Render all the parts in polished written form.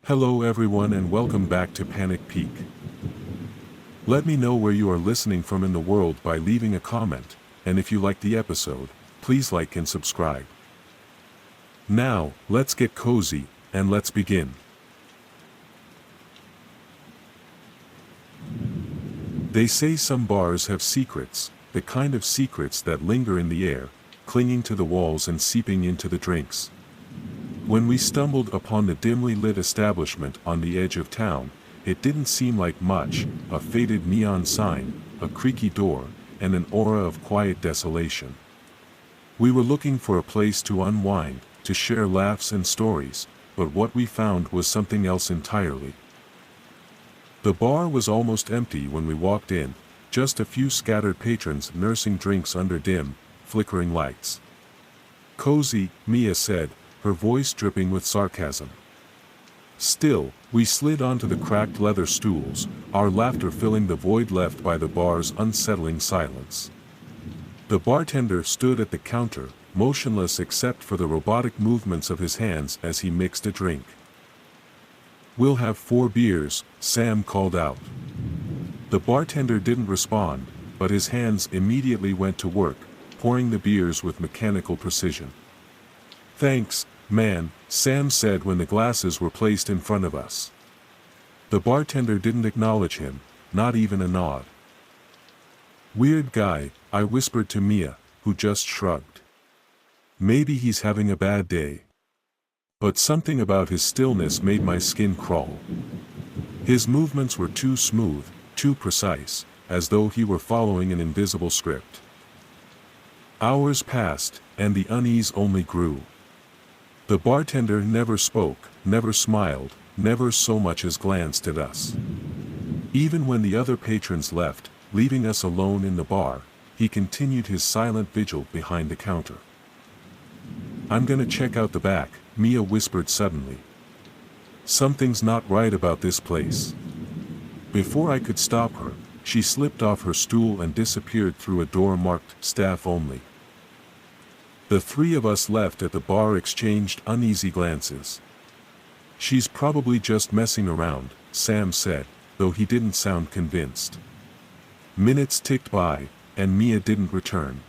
Hello everyone and welcome back to Panic Peak. Let me know where you are listening from in the world by leaving a comment, and if you like the episode, please like and subscribe. Now, let's get cozy, and let's begin. They say some bars have secrets, the kind of secrets that linger in the air, clinging to the walls and seeping into the drinks. When we stumbled upon the dimly lit establishment on the edge of town, it didn't seem like much: a faded neon sign, a creaky door, and an aura of quiet desolation. We were looking for a place to unwind, to share laughs and stories, but what we found was something else entirely. The bar was almost empty when we walked in, just a few scattered patrons nursing drinks under dim, flickering lights. "Cozy," Mia said, her voice dripping with sarcasm. Still, we slid onto the cracked leather stools, our laughter filling the void left by the bar's unsettling silence. The bartender stood at the counter, motionless except for the robotic movements of his hands as he mixed a drink. "We'll have 4 beers, Sam called out. The bartender didn't respond, but his hands immediately went to work, pouring the beers with mechanical precision. "Thanks, man," Sam said when the glasses were placed in front of us. The bartender didn't acknowledge him, not even a nod. "Weird guy," I whispered to Mia, who just shrugged. "Maybe he's having a bad day." But something about his stillness made my skin crawl. His movements were too smooth, too precise, as though he were following an invisible script. Hours passed, and the unease only grew. The bartender never spoke, never smiled, never so much as glanced at us. Even when the other patrons left, leaving us alone in the bar, he continued his silent vigil behind the counter. "I'm gonna check out the back," Mia whispered suddenly. "Something's not right about this place." Before I could stop her, she slipped off her stool and disappeared through a door marked "Staff Only." The 3 of us left at the bar exchanged uneasy glances. "She's probably just messing around," Sam said, though he didn't sound convinced. Minutes ticked by, and Mia didn't return.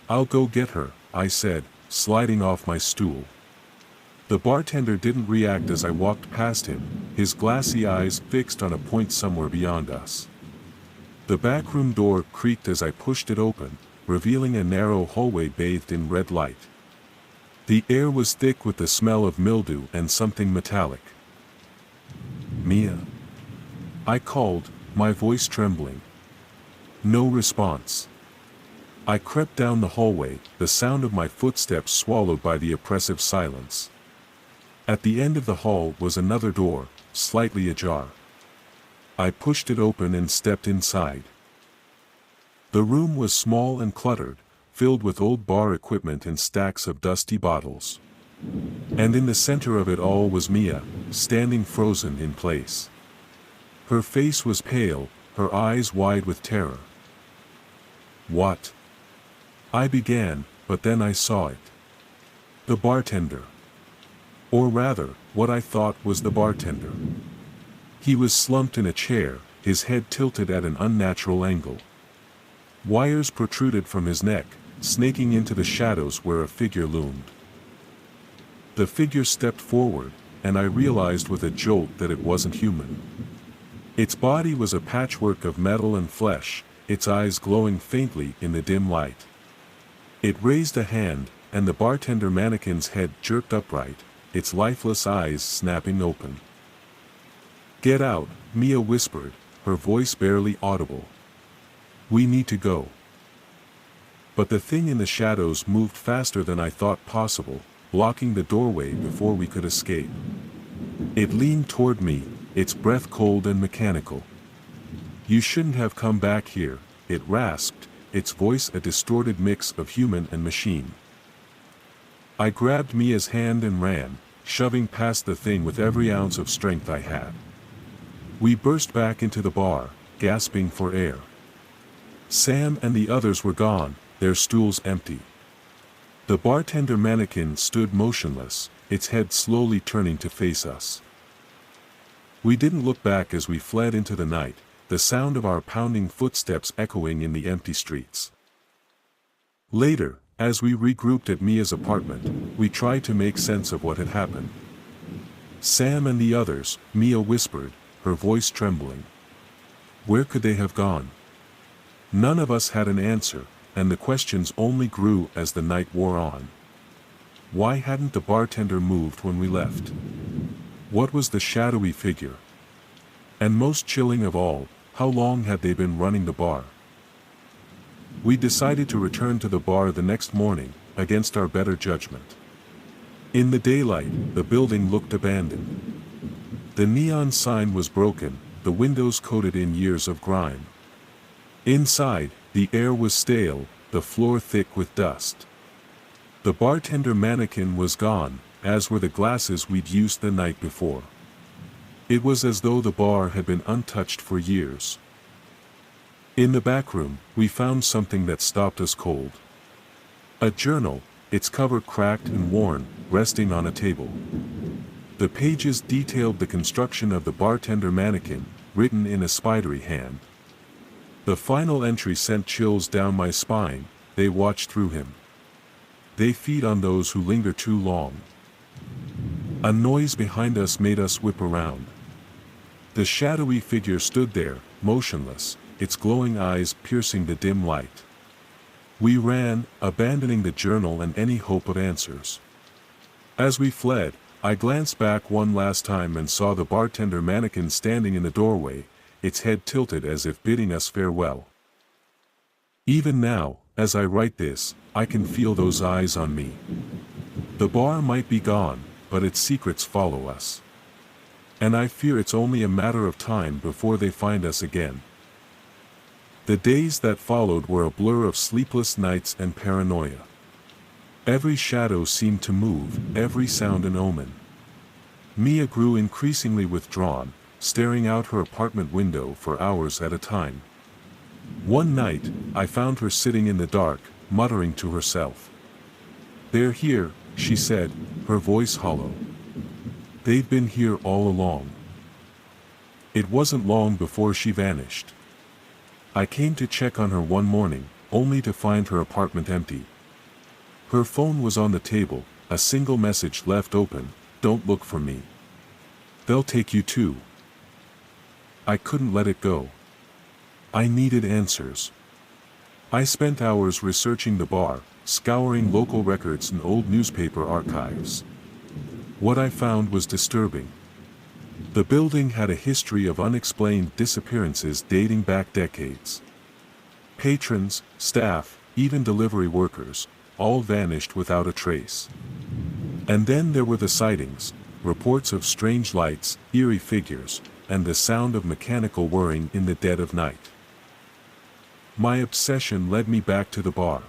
"I'll go get her," I said, sliding off my stool. The bartender didn't react as I walked past him, his glassy eyes fixed on a point somewhere beyond us. The backroom door creaked as I pushed it open, revealing a narrow hallway bathed in red light. The air was thick with the smell of mildew and something metallic. "Mia?" I called, my voice trembling. No response. I crept down the hallway, the sound of my footsteps swallowed by the oppressive silence. At the end of the hall was another door, slightly ajar. I pushed it open and stepped inside. The room was small and cluttered, filled with old bar equipment and stacks of dusty bottles. And in the center of it all was Mia, standing frozen in place. Her face was pale, her eyes wide with terror. "What?" I began, but then I saw it. The bartender. Or rather, what I thought was the bartender. He was slumped in a chair, his head tilted at an unnatural angle. Wires protruded from his neck, snaking into the shadows where a figure loomed. The figure stepped forward, and I realized with a jolt that it wasn't human. Its body was a patchwork of metal and flesh, its eyes glowing faintly in the dim light. It raised a hand, and the bartender mannequin's head jerked upright, its lifeless eyes snapping open. "Get out," Mia whispered, her voice barely audible. "We need to go." But the thing in the shadows moved faster than I thought possible, blocking the doorway before we could escape. It leaned toward me, its breath cold and mechanical. "You shouldn't have come back here," it rasped, its voice a distorted mix of human and machine. I grabbed Mia's hand and ran, shoving past the thing with every ounce of strength I had. We burst back into the bar, gasping for air. Sam and the others were gone, their stools empty. The bartender mannequin stood motionless, its head slowly turning to face us. We didn't look back as we fled into the night, the sound of our pounding footsteps echoing in the empty streets. Later, as we regrouped at Mia's apartment, we tried to make sense of what had happened. Sam and the others, Mia whispered, her voice trembling. Where could they have gone? None of us had an answer, and the questions only grew as the night wore on. Why hadn't the bartender moved when we left? What was the shadowy figure? And most chilling of all, how long had they been running the bar? We decided to return to the bar the next morning, against our better judgment. In the daylight, the building looked abandoned. The neon sign was broken, the windows coated in years of grime. Inside, the air was stale, the floor thick with dust. The bartender mannequin was gone, as were the glasses we'd used the night before. It was as though the bar had been untouched for years. In the back room, we found something that stopped us cold. A journal, its cover cracked and worn, resting on a table. The pages detailed the construction of the bartender mannequin, written in a spidery hand. The final entry sent chills down my spine. They watch through him. They feed on those who linger too long. A noise behind us made us whip around. The shadowy figure stood there, motionless, its glowing eyes piercing the dim light. We ran, abandoning the journal and any hope of answers. As we fled, I glanced back one last time and saw the bartender mannequin standing in the doorway, its head tilted as if bidding us farewell. Even now, as I write this, I can feel those eyes on me. The bar might be gone, but its secrets follow us. And I fear it's only a matter of time before they find us again. The days that followed were a blur of sleepless nights and paranoia. Every shadow seemed to move, every sound an omen. Mia grew increasingly withdrawn, staring out her apartment window for hours at a time. One night, I found her sitting in the dark, muttering to herself. "They're here," she said, her voice hollow. "They've been here all along." It wasn't long before she vanished. I came to check on her one morning, only to find her apartment empty. Her phone was on the table, a single message left open: "Don't look for me. They'll take you too." I couldn't let it go. I needed answers. I spent hours researching the bar, scouring local records and old newspaper archives. What I found was disturbing. The building had a history of unexplained disappearances dating back decades. Patrons, staff, even delivery workers, all vanished without a trace. And then there were the sightings, reports of strange lights, eerie figures, and the sound of mechanical whirring in the dead of night. My obsession led me back to the bar.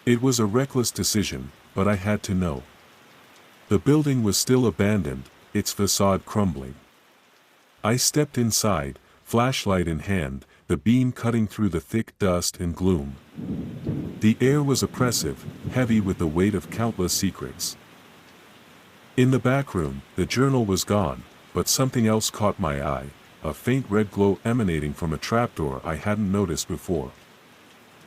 It was a reckless decision, but I had to know. The building was still abandoned, its facade crumbling. I stepped inside, flashlight in hand, the beam cutting through the thick dust and gloom. The air was oppressive, heavy with the weight of countless secrets. In the back room, the journal was gone, but something else caught my eye, a faint red glow emanating from a trapdoor I hadn't noticed before.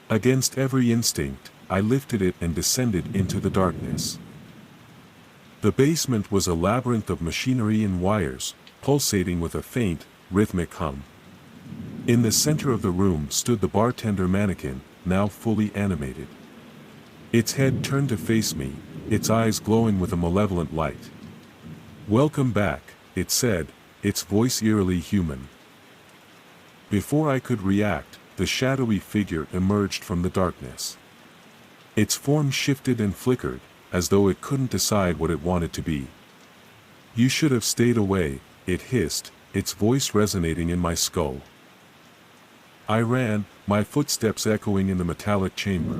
Against every instinct, I lifted it and descended into the darkness. The basement was a labyrinth of machinery and wires, pulsating with a faint, rhythmic hum. In the center of the room stood the bartender mannequin, now fully animated. Its head turned to face me, its eyes glowing with a malevolent light. "Welcome back," it said, its voice eerily human. Before I could react, the shadowy figure emerged from the darkness. Its form shifted and flickered, as though it couldn't decide what it wanted to be. "You should have stayed away," it hissed, its voice resonating in my skull. I ran, my footsteps echoing in the metallic chamber.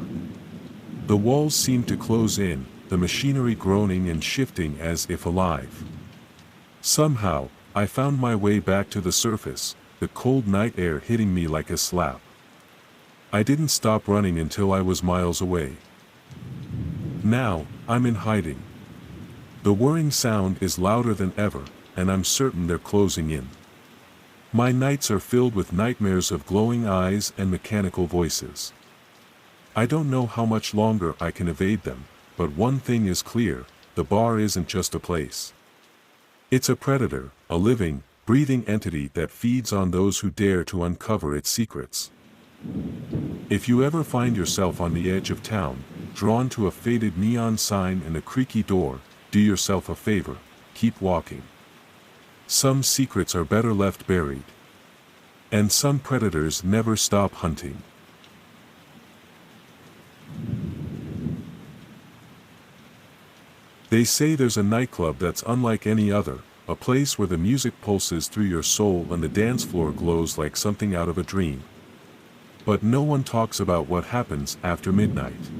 The walls seemed to close in, the machinery groaning and shifting as if alive. Somehow, I found my way back to the surface, the cold night air hitting me like a slap. I didn't stop running until I was miles away. Now, I'm in hiding. The whirring sound is louder than ever, and I'm certain they're closing in. My nights are filled with nightmares of glowing eyes and mechanical voices. I don't know how much longer I can evade them, but one thing is clear: the bar isn't just a place. It's a predator, a living, breathing entity that feeds on those who dare to uncover its secrets. If you ever find yourself on the edge of town, drawn to a faded neon sign and a creaky door, do yourself a favor: keep walking. Some secrets are better left buried. And some predators never stop hunting. They say there's a nightclub that's unlike any other, a place where the music pulses through your soul and the dance floor glows like something out of a dream. But no one talks about what happens after midnight.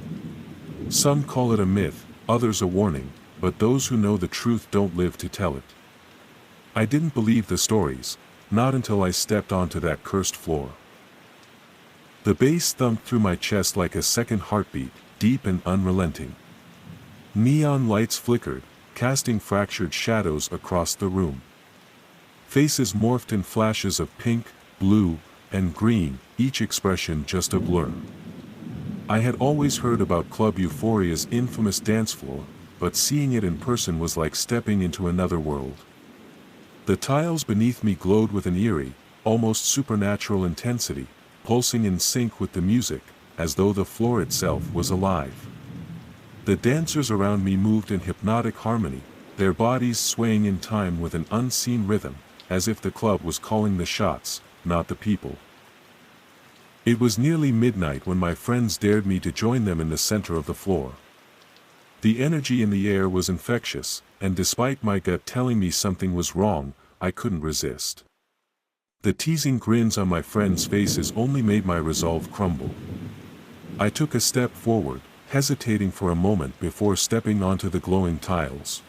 Some call it a myth, others a warning, but those who know the truth don't live to tell it. I didn't believe the stories, not until I stepped onto that cursed floor. The bass thumped through my chest like a second heartbeat, deep and unrelenting. Neon lights flickered, casting fractured shadows across the room. Faces morphed in flashes of pink, blue, and green, each expression just a blur. I had always heard about Club Euphoria's infamous dance floor, but seeing it in person was like stepping into another world. The tiles beneath me glowed with an eerie, almost supernatural intensity, pulsing in sync with the music, as though the floor itself was alive. The dancers around me moved in hypnotic harmony, their bodies swaying in time with an unseen rhythm, as if the club was calling the shots, not the people. It was nearly midnight when my friends dared me to join them in the center of the floor. The energy in the air was infectious, and despite my gut telling me something was wrong, I couldn't resist. The teasing grins on my friends' faces only made my resolve crumble. I took a step forward, hesitating for a moment before stepping onto the glowing tiles.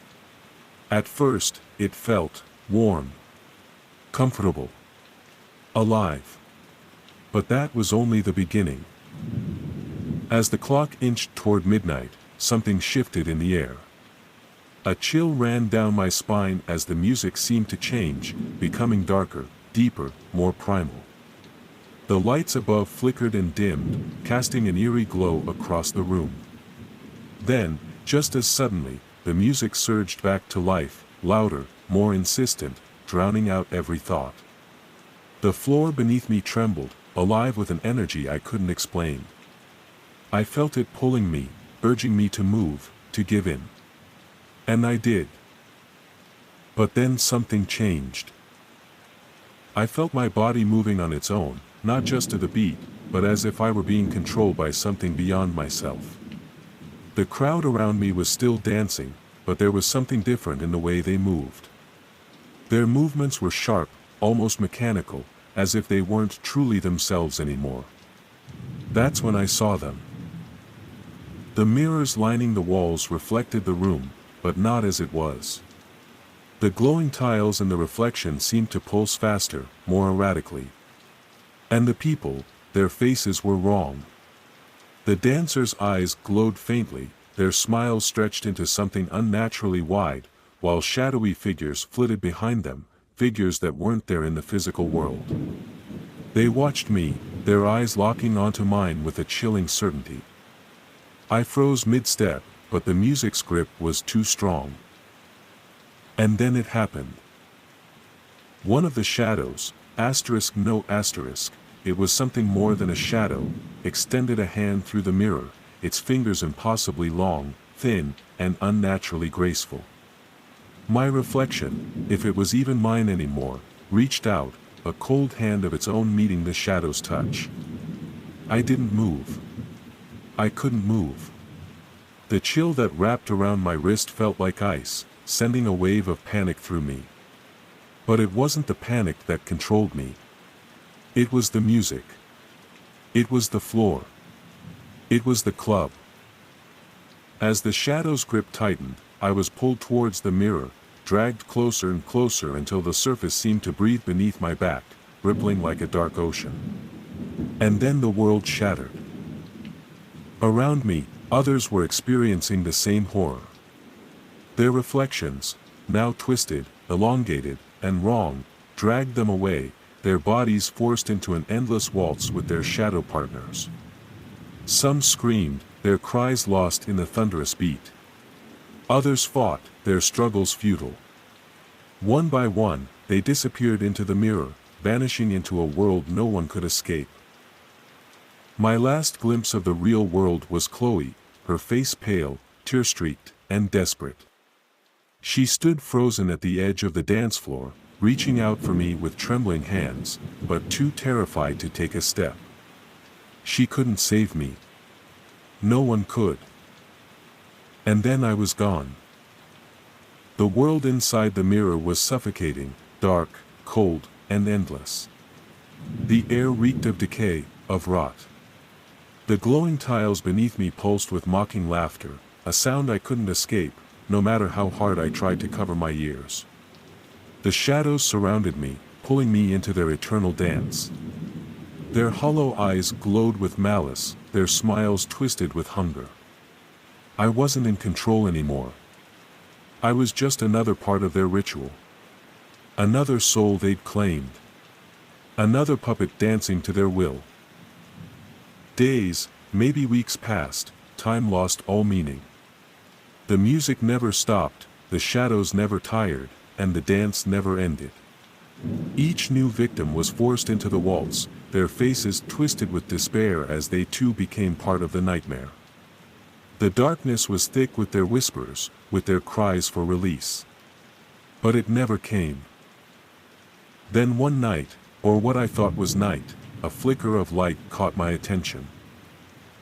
At first, it felt warm, comfortable, alive. But that was only the beginning. As the clock inched toward midnight, something shifted in the air. A chill ran down my spine as the music seemed to change, becoming darker, deeper, more primal. The lights above flickered and dimmed, casting an eerie glow across the room. Then, just as suddenly, the music surged back to life, louder, more insistent, drowning out every thought. The floor beneath me trembled, alive with an energy I couldn't explain. I felt it pulling me, urging me to move, to give in. And I did. But then something changed. I felt my body moving on its own, not just to the beat, but as if I were being controlled by something beyond myself. The crowd around me was still dancing, but there was something different in the way they moved. Their movements were sharp, almost mechanical, as if they weren't truly themselves anymore. That's when I saw them. The mirrors lining the walls reflected the room, but not as it was. The glowing tiles and the reflection seemed to pulse faster, more erratically. And the people, their faces were wrong. The dancers' eyes glowed faintly, their smiles stretched into something unnaturally wide, while shadowy figures flitted behind them, figures that weren't there in the physical world. They watched me, their eyes locking onto mine with a chilling certainty. I froze mid-step, but the music's grip was too strong. And then it happened. One of the shadows, no asterisk, it was something more than a shadow, extended a hand through the mirror, its fingers impossibly long, thin, and unnaturally graceful. My reflection, if it was even mine anymore, reached out, a cold hand of its own meeting the shadow's touch. I didn't move. I couldn't move. The chill that wrapped around my wrist felt like ice, sending a wave of panic through me. But it wasn't the panic that controlled me. It was the music. It was the floor. It was the club. As the shadow's grip tightened, I was pulled towards the mirror, dragged closer and closer until the surface seemed to breathe beneath my back, rippling like a dark ocean. And then the world shattered. Around me, others were experiencing the same horror. Their reflections, now twisted, elongated, and wrong, dragged them away, their bodies forced into an endless waltz with their shadow partners. Some screamed, their cries lost in the thunderous beat. Others fought, their struggles futile. One by one, they disappeared into the mirror, vanishing into a world no one could escape. My last glimpse of the real world was Chloe, her face pale, tear-streaked, and desperate. She stood frozen at the edge of the dance floor, reaching out for me with trembling hands, but too terrified to take a step. She couldn't save me. No one could. And then I was gone. The world inside the mirror was suffocating, dark, cold, and endless. The air reeked of decay, of rot. The glowing tiles beneath me pulsed with mocking laughter, a sound I couldn't escape, no matter how hard I tried to cover my ears. The shadows surrounded me, pulling me into their eternal dance. Their hollow eyes glowed with malice, their smiles twisted with hunger. I wasn't in control anymore. I was just another part of their ritual. Another soul they'd claimed. Another puppet dancing to their will. Days, maybe weeks passed, time lost all meaning. The music never stopped, the shadows never tired, and the dance never ended. Each new victim was forced into the waltz, their faces twisted with despair as they too became part of the nightmare. The darkness was thick with their whispers, with their cries for release. But it never came. Then one night, or what I thought was night, a flicker of light caught my attention.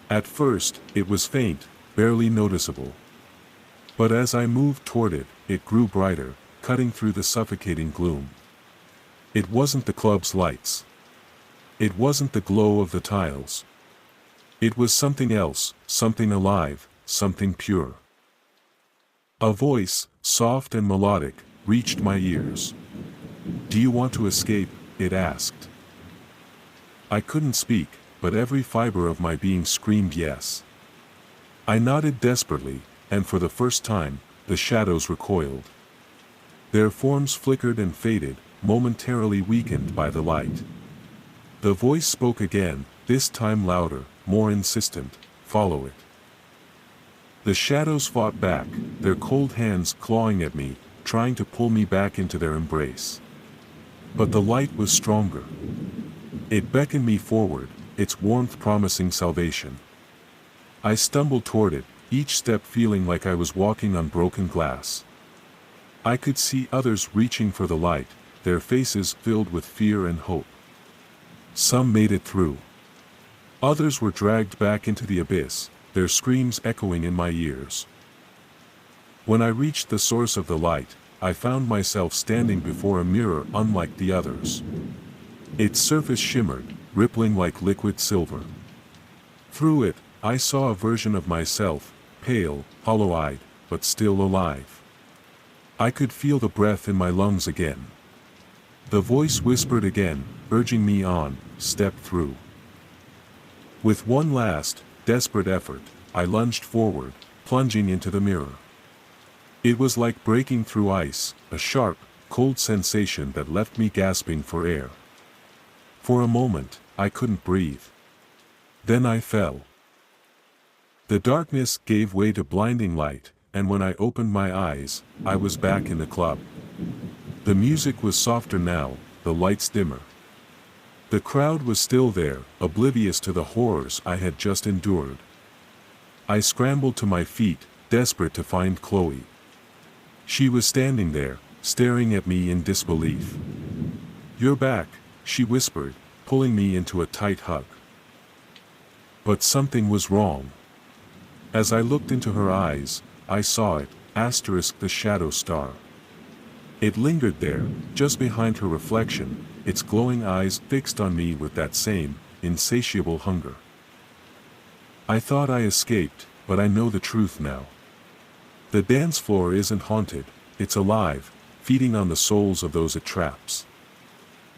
At first, it was faint, barely noticeable. But as I moved toward it, it grew brighter, cutting through the suffocating gloom. It wasn't the club's lights. It wasn't the glow of the tiles. It was something else, something alive, something pure. A voice, soft and melodic, reached my ears. "Do you want to escape?" it asked. I couldn't speak, but every fiber of my being screamed yes. I nodded desperately, and for the first time, the shadows recoiled. Their forms flickered and faded, momentarily weakened by the light. The voice spoke again, this time louder, more insistent, "Follow it." The shadows fought back, their cold hands clawing at me, trying to pull me back into their embrace. But the light was stronger. It beckoned me forward, its warmth promising salvation. I stumbled toward it, each step feeling like I was walking on broken glass. I could see others reaching for the light, their faces filled with fear and hope. Some made it through. Others were dragged back into the abyss, their screams echoing in my ears. When I reached the source of the light, I found myself standing before a mirror unlike the others. Its surface shimmered, rippling like liquid silver. Through it, I saw a version of myself, pale, hollow-eyed, but still alive. I could feel the breath in my lungs again. The voice whispered again, urging me on, "Step through." With one last, desperate effort, I lunged forward, plunging into the mirror. It was like breaking through ice, a sharp, cold sensation that left me gasping for air. For a moment, I couldn't breathe. Then I fell. The darkness gave way to blinding light, and when I opened my eyes, I was back in the club. The music was softer now, the lights dimmer. The crowd was still there, oblivious to the horrors I had just endured. I scrambled to my feet, desperate to find Chloe. She was standing there, staring at me in disbelief. "You're back," she whispered, pulling me into a tight hug. But something was wrong. As I looked into her eyes, I saw it, the shadow star. It lingered there, just behind her reflection, its glowing eyes fixed on me with that same, insatiable hunger. I thought I escaped, but I know the truth now. The dance floor isn't haunted, it's alive, feeding on the souls of those it traps.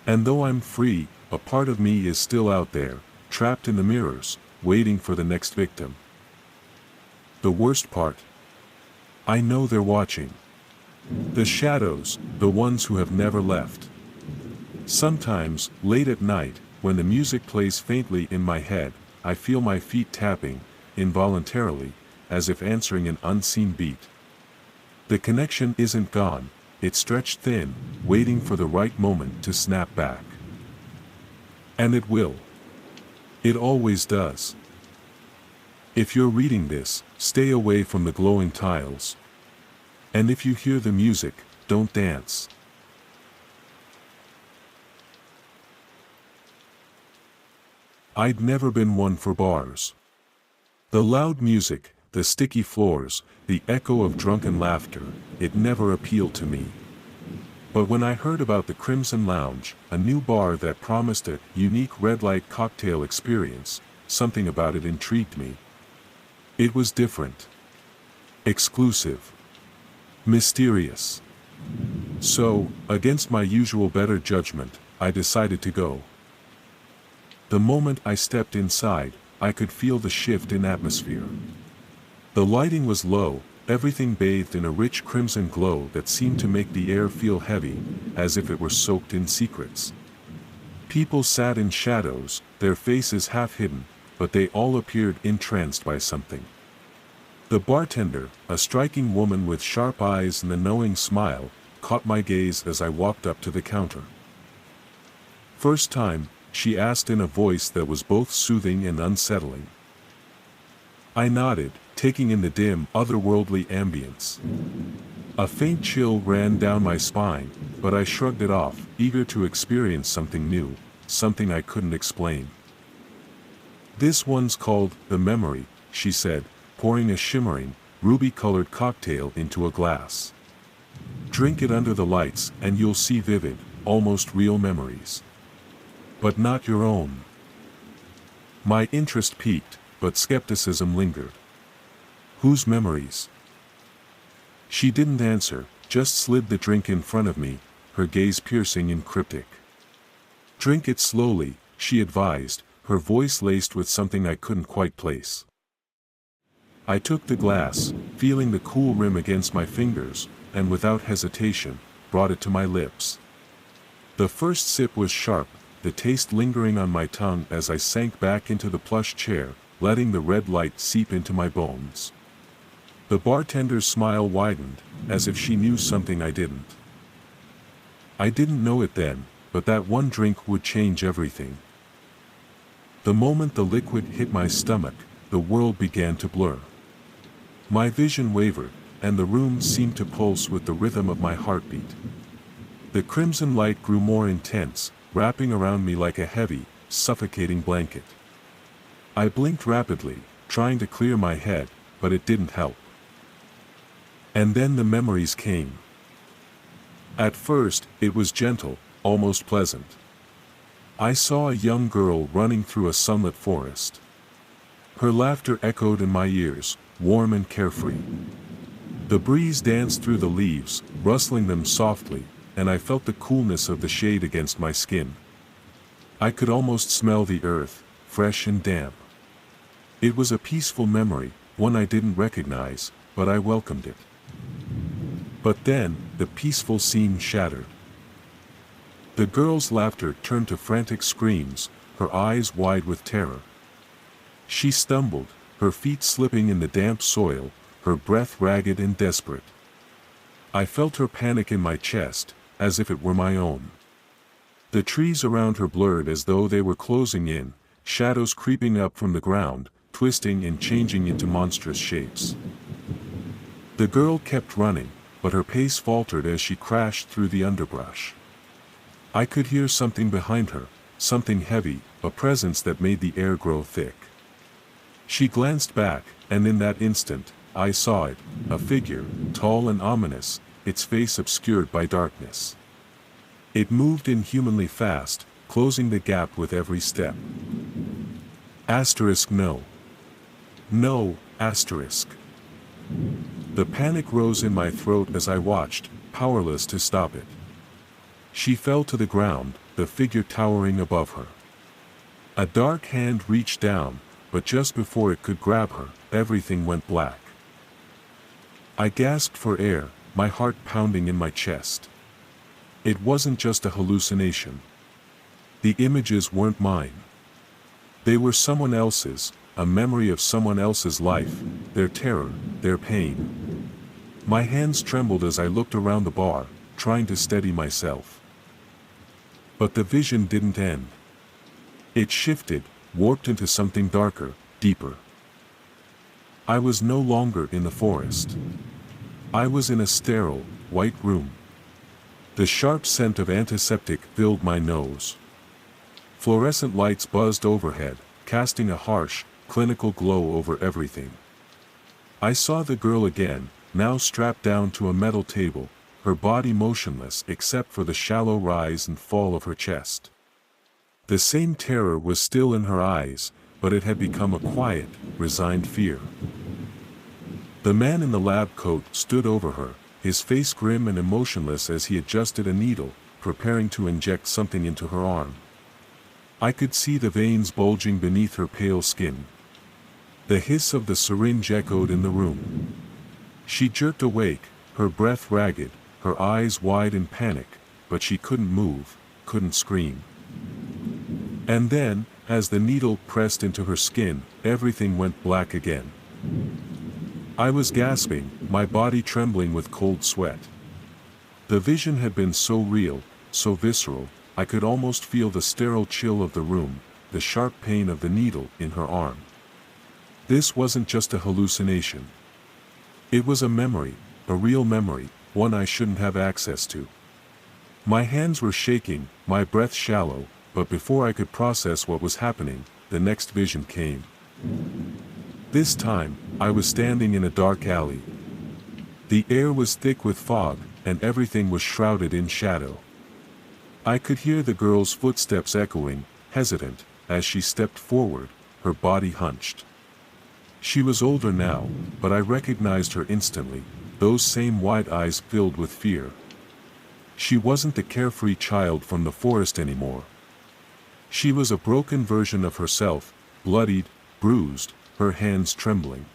And though I'm free, a part of me is still out there, trapped in the mirrors, waiting for the next victim. The worst part? I know they're watching. The shadows, the ones who have never left. Sometimes, late at night, when the music plays faintly in my head, I feel my feet tapping, involuntarily, as if answering an unseen beat. The connection isn't gone, it's stretched thin, waiting for the right moment to snap back. And it will. It always does. If you're reading this, stay away from the glowing tiles. And if you hear the music, don't dance. I'd never been one for bars. The loud music, the sticky floors, the echo of drunken laughter, it never appealed to me. But when I heard about the Crimson Lounge, a new bar that promised a unique red light cocktail experience, something about it intrigued me. It was different. Exclusive. Mysterious. So, against my usual better judgment, I decided to go. The moment I stepped inside, I could feel the shift in atmosphere. The lighting was low, everything bathed in a rich crimson glow that seemed to make the air feel heavy, as if it were soaked in secrets. People sat in shadows, their faces half hidden, but they all appeared entranced by something. The bartender, a striking woman with sharp eyes and a knowing smile, caught my gaze as I walked up to the counter. First time, she asked in a voice that was both soothing and unsettling. I nodded, taking in the dim, otherworldly ambience. A faint chill ran down my spine, but I shrugged it off, eager to experience something new, something I couldn't explain. This one's called The Memory, she said, pouring a shimmering, ruby-colored cocktail into a glass. Drink it under the lights and you'll see vivid, almost real memories. But not your own. My interest peaked, but skepticism lingered. Whose memories? She didn't answer, just slid the drink in front of me, her gaze piercing and cryptic. Drink it slowly, she advised, her voice laced with something I couldn't quite place. I took the glass, feeling the cool rim against my fingers, and without hesitation, brought it to my lips. The first sip was sharp, the taste lingering on my tongue as I sank back into the plush chair, letting the red light seep into my bones. The bartender's smile widened, as if she knew something I didn't. I didn't know it then, but that one drink would change everything. The moment the liquid hit my stomach, the world began to blur. My vision wavered, and the room seemed to pulse with the rhythm of my heartbeat. The crimson light grew more intense, wrapping around me like a heavy, suffocating blanket. I blinked rapidly, trying to clear my head, but it didn't help. And then the memories came. At first, it was gentle, almost pleasant. I saw a young girl running through a sunlit forest. Her laughter echoed in my ears, warm and carefree. The breeze danced through the leaves, rustling them softly, and I felt the coolness of the shade against my skin. I could almost smell the earth, fresh and damp. It was a peaceful memory, one I didn't recognize, but I welcomed it. But then, the peaceful scene shattered. The girl's laughter turned to frantic screams, her eyes wide with terror. She stumbled, her feet slipping in the damp soil, her breath ragged and desperate. I felt her panic in my chest, as if it were my own. The trees around her blurred as though they were closing in, shadows creeping up from the ground, twisting and changing into monstrous shapes. The girl kept running, but her pace faltered as she crashed through the underbrush. I could hear something behind her, something heavy, a presence that made the air grow thick. She glanced back, and in that instant, I saw it, a figure, tall and ominous, its face obscured by darkness. It moved inhumanly fast, closing the gap with every step. No. No, asterisk. The panic rose in my throat as I watched, powerless to stop it. She fell to the ground, the figure towering above her. A dark hand reached down, but just before it could grab her, everything went black. I gasped for air, my heart pounding in my chest. It wasn't just a hallucination. The images weren't mine. They were someone else's, a memory of someone else's life, their terror, their pain. My hands trembled as I looked around the bar, trying to steady myself. But the vision didn't end. It shifted, warped into something darker, deeper. I was no longer in the forest. I was in a sterile, white room. The sharp scent of antiseptic filled my nose. Fluorescent lights buzzed overhead, casting a harsh, clinical glow over everything. I saw the girl again, now strapped down to a metal table, her body motionless except for the shallow rise and fall of her chest. The same terror was still in her eyes, but it had become a quiet, resigned fear. The man in the lab coat stood over her, his face grim and emotionless as he adjusted a needle, preparing to inject something into her arm. I could see the veins bulging beneath her pale skin. The hiss of the syringe echoed in the room. She jerked awake, her breath ragged, her eyes wide in panic, but she couldn't move, couldn't scream. And then, as the needle pressed into her skin, everything went black again. I was gasping, my body trembling with cold sweat. The vision had been so real, so visceral, I could almost feel the sterile chill of the room, the sharp pain of the needle in her arm. This wasn't just a hallucination. It was a memory, a real memory, one I shouldn't have access to. My hands were shaking, my breath shallow, but before I could process what was happening, the next vision came. This time, I was standing in a dark alley. The air was thick with fog, and everything was shrouded in shadow. I could hear the girl's footsteps echoing, hesitant, as she stepped forward, her body hunched. She was older now, but I recognized her instantly, those same wide eyes filled with fear. She wasn't the carefree child from the forest anymore. She was a broken version of herself, bloodied, bruised, her hands trembling.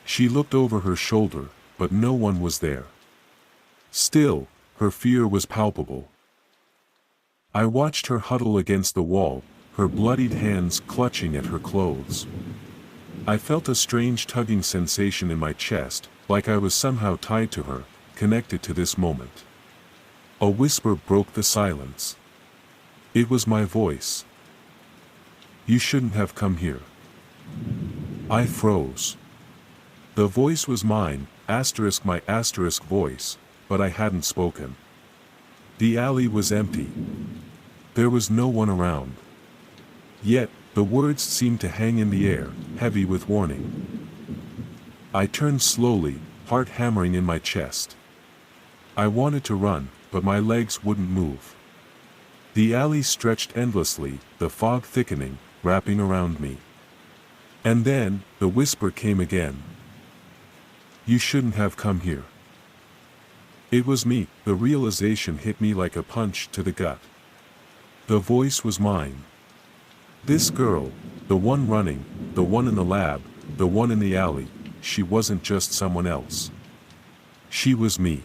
She looked over her shoulder, but no one was there. Still, her fear was palpable. I watched her huddle against the wall, her bloodied hands clutching at her clothes. I felt a strange tugging sensation in my chest, like I was somehow tied to her, connected to this moment. A whisper broke the silence. It was my voice. "You shouldn't have come here." I froze. The voice was mine, my voice, but I hadn't spoken. The alley was empty. There was no one around. Yet, the words seemed to hang in the air, heavy with warning. I turned slowly, heart hammering in my chest. I wanted to run, but my legs wouldn't move. The alley stretched endlessly, the fog thickening, wrapping around me. And then, the whisper came again. "You shouldn't have come here." It was me. The realization hit me like a punch to the gut. The voice was mine. This girl, the one running, the one in the lab, the one in the alley, she wasn't just someone else. She was me.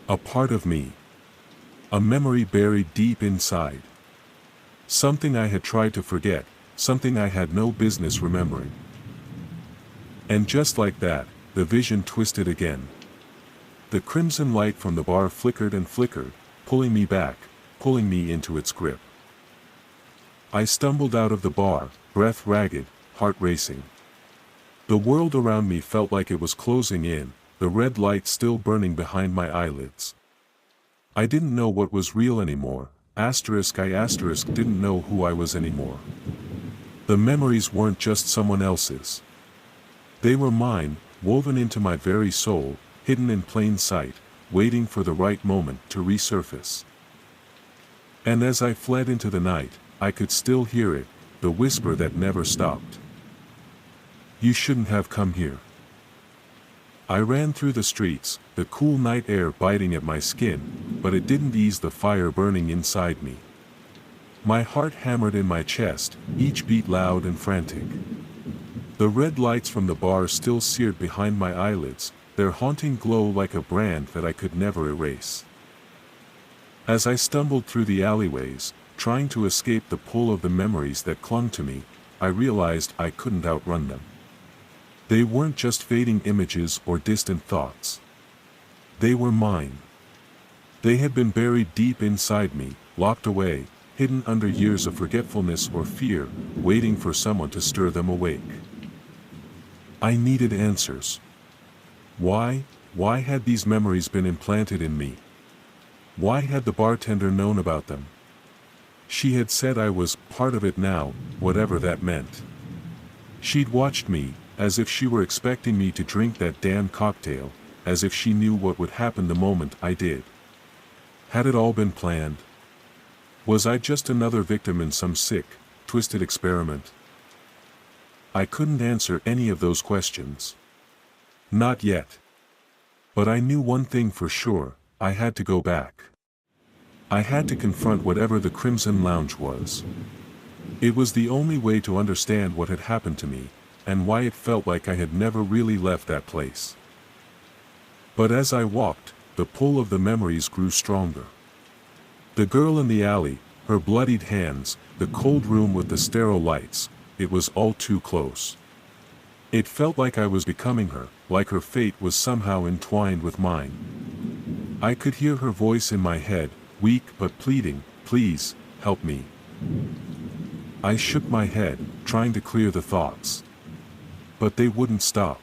A part of me. A memory buried deep inside. Something I had tried to forget, something I had no business remembering. And just like that, the vision twisted again. The crimson light from the bar flickered and flickered, pulling me back, pulling me into its grip. I stumbled out of the bar, breath ragged, heart racing. The world around me felt like it was closing in, the red light still burning behind my eyelids. I didn't know what was real anymore, I didn't know who I was anymore. The memories weren't just someone else's. They were mine, woven into my very soul, hidden in plain sight, waiting for the right moment to resurface. And as I fled into the night, I could still hear it, the whisper that never stopped. "You shouldn't have come here." I ran through the streets, the cool night air biting at my skin, but it didn't ease the fire burning inside me. My heart hammered in my chest, each beat loud and frantic. The red lights from the bar still seared behind my eyelids, their haunting glow like a brand that I could never erase. As I stumbled through the alleyways, trying to escape the pull of the memories that clung to me, I realized I couldn't outrun them. They weren't just fading images or distant thoughts. They were mine. They had been buried deep inside me, locked away, hidden under years of forgetfulness or fear, waiting for someone to stir them awake. I needed answers. Why had these memories been implanted in me? Why had the bartender known about them? She had said I was part of it now, whatever that meant. She'd watched me, as if she were expecting me to drink that damn cocktail, as if she knew what would happen the moment I did. Had it all been planned? Was I just another victim in some sick, twisted experiment? I couldn't answer any of those questions. Not yet. But I knew one thing for sure, I had to go back. I had to confront whatever the Crimson Lounge was. It was the only way to understand what had happened to me, and why it felt like I had never really left that place. But as I walked, the pull of the memories grew stronger. The girl in the alley, her bloodied hands, the cold room with the sterile lights, it was all too close. It felt like I was becoming her, like her fate was somehow entwined with mine. I could hear her voice in my head, weak but pleading, "Please, help me." I shook my head, trying to clear the thoughts. But they wouldn't stop.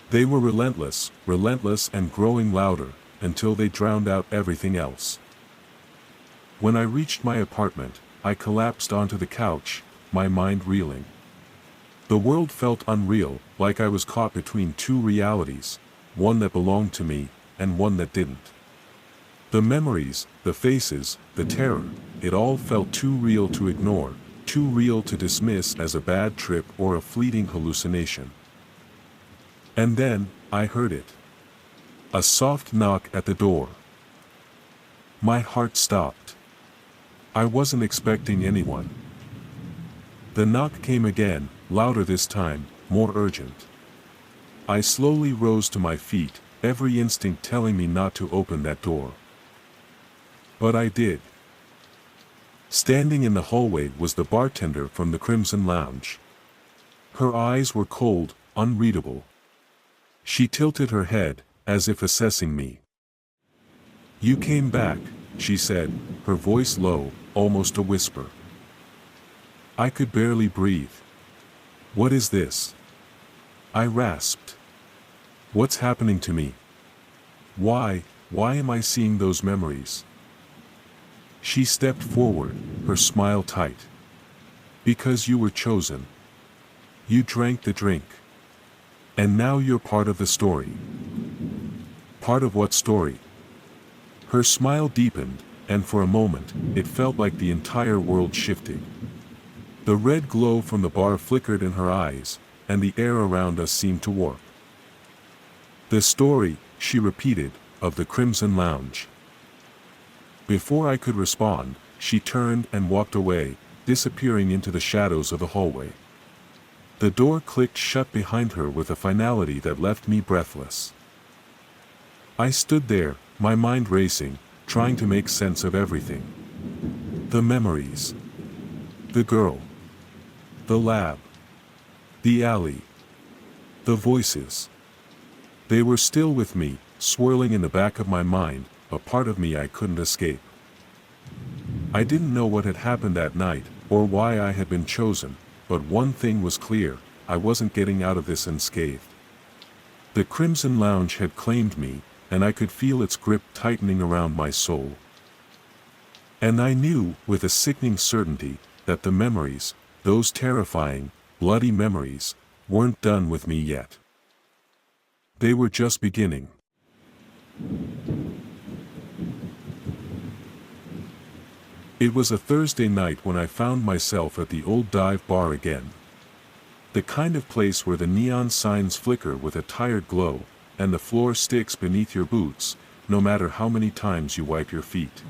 They were relentless and growing louder, until they drowned out everything else. When I reached my apartment, I collapsed onto the couch, my mind reeling. The world felt unreal, like I was caught between two realities, one that belonged to me, and one that didn't. The memories, the faces, the terror, it all felt too real to ignore, too real to dismiss as a bad trip or a fleeting hallucination. And then, I heard it. A soft knock at the door. My heart stopped. I wasn't expecting anyone. The knock came again, louder this time, more urgent. I slowly rose to my feet, every instinct telling me not to open that door. But I did. Standing in the hallway was the bartender from the Crimson Lounge. Her eyes were cold, unreadable. She tilted her head, as if assessing me. "You came back," she said, her voice low, almost a whisper. I could barely breathe. "What is this?" I rasped. "What's happening to me? Why am I seeing those memories?" She stepped forward, her smile tight. "Because you were chosen. You drank the drink. And now you're part of the story." "Part of what story?" Her smile deepened, and for a moment, it felt like the entire world shifted. The red glow from the bar flickered in her eyes, and the air around us seemed to warp. "The story," she repeated, "of the Crimson Lounge." Before I could respond, she turned and walked away, disappearing into the shadows of the hallway. The door clicked shut behind her with a finality that left me breathless. I stood there, my mind racing, trying to make sense of everything. The memories. The girl. The lab. The alley. The voices. They were still with me, swirling in the back of my mind, a part of me I couldn't escape. I didn't know what had happened that night, or why I had been chosen, but one thing was clear, I wasn't getting out of this unscathed. The Crimson Lounge had claimed me, and I could feel its grip tightening around my soul. And I knew, with a sickening certainty, that the memories, those terrifying, bloody memories, weren't done with me yet. They were just beginning. It was a Thursday night when I found myself at the old dive bar again. The kind of place where the neon signs flicker with a tired glow, and the floor sticks beneath your boots, no matter how many times you wipe your feet.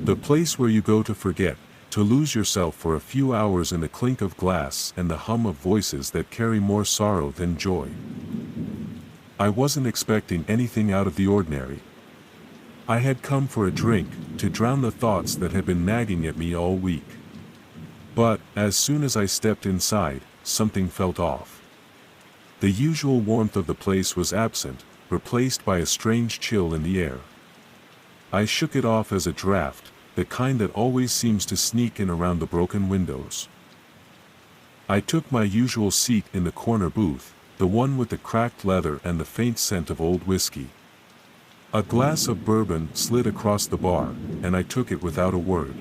The place where you go to forget, to lose yourself for a few hours in the clink of glass and the hum of voices that carry more sorrow than joy. I wasn't expecting anything out of the ordinary. I had come for a drink, to drown the thoughts that had been nagging at me all week. But, as soon as I stepped inside, something felt off. The usual warmth of the place was absent, replaced by a strange chill in the air. I shook it off as a draft, the kind that always seems to sneak in around the broken windows. I took my usual seat in the corner booth, the one with the cracked leather and the faint scent of old whiskey. A glass of bourbon slid across the bar, and I took it without a word.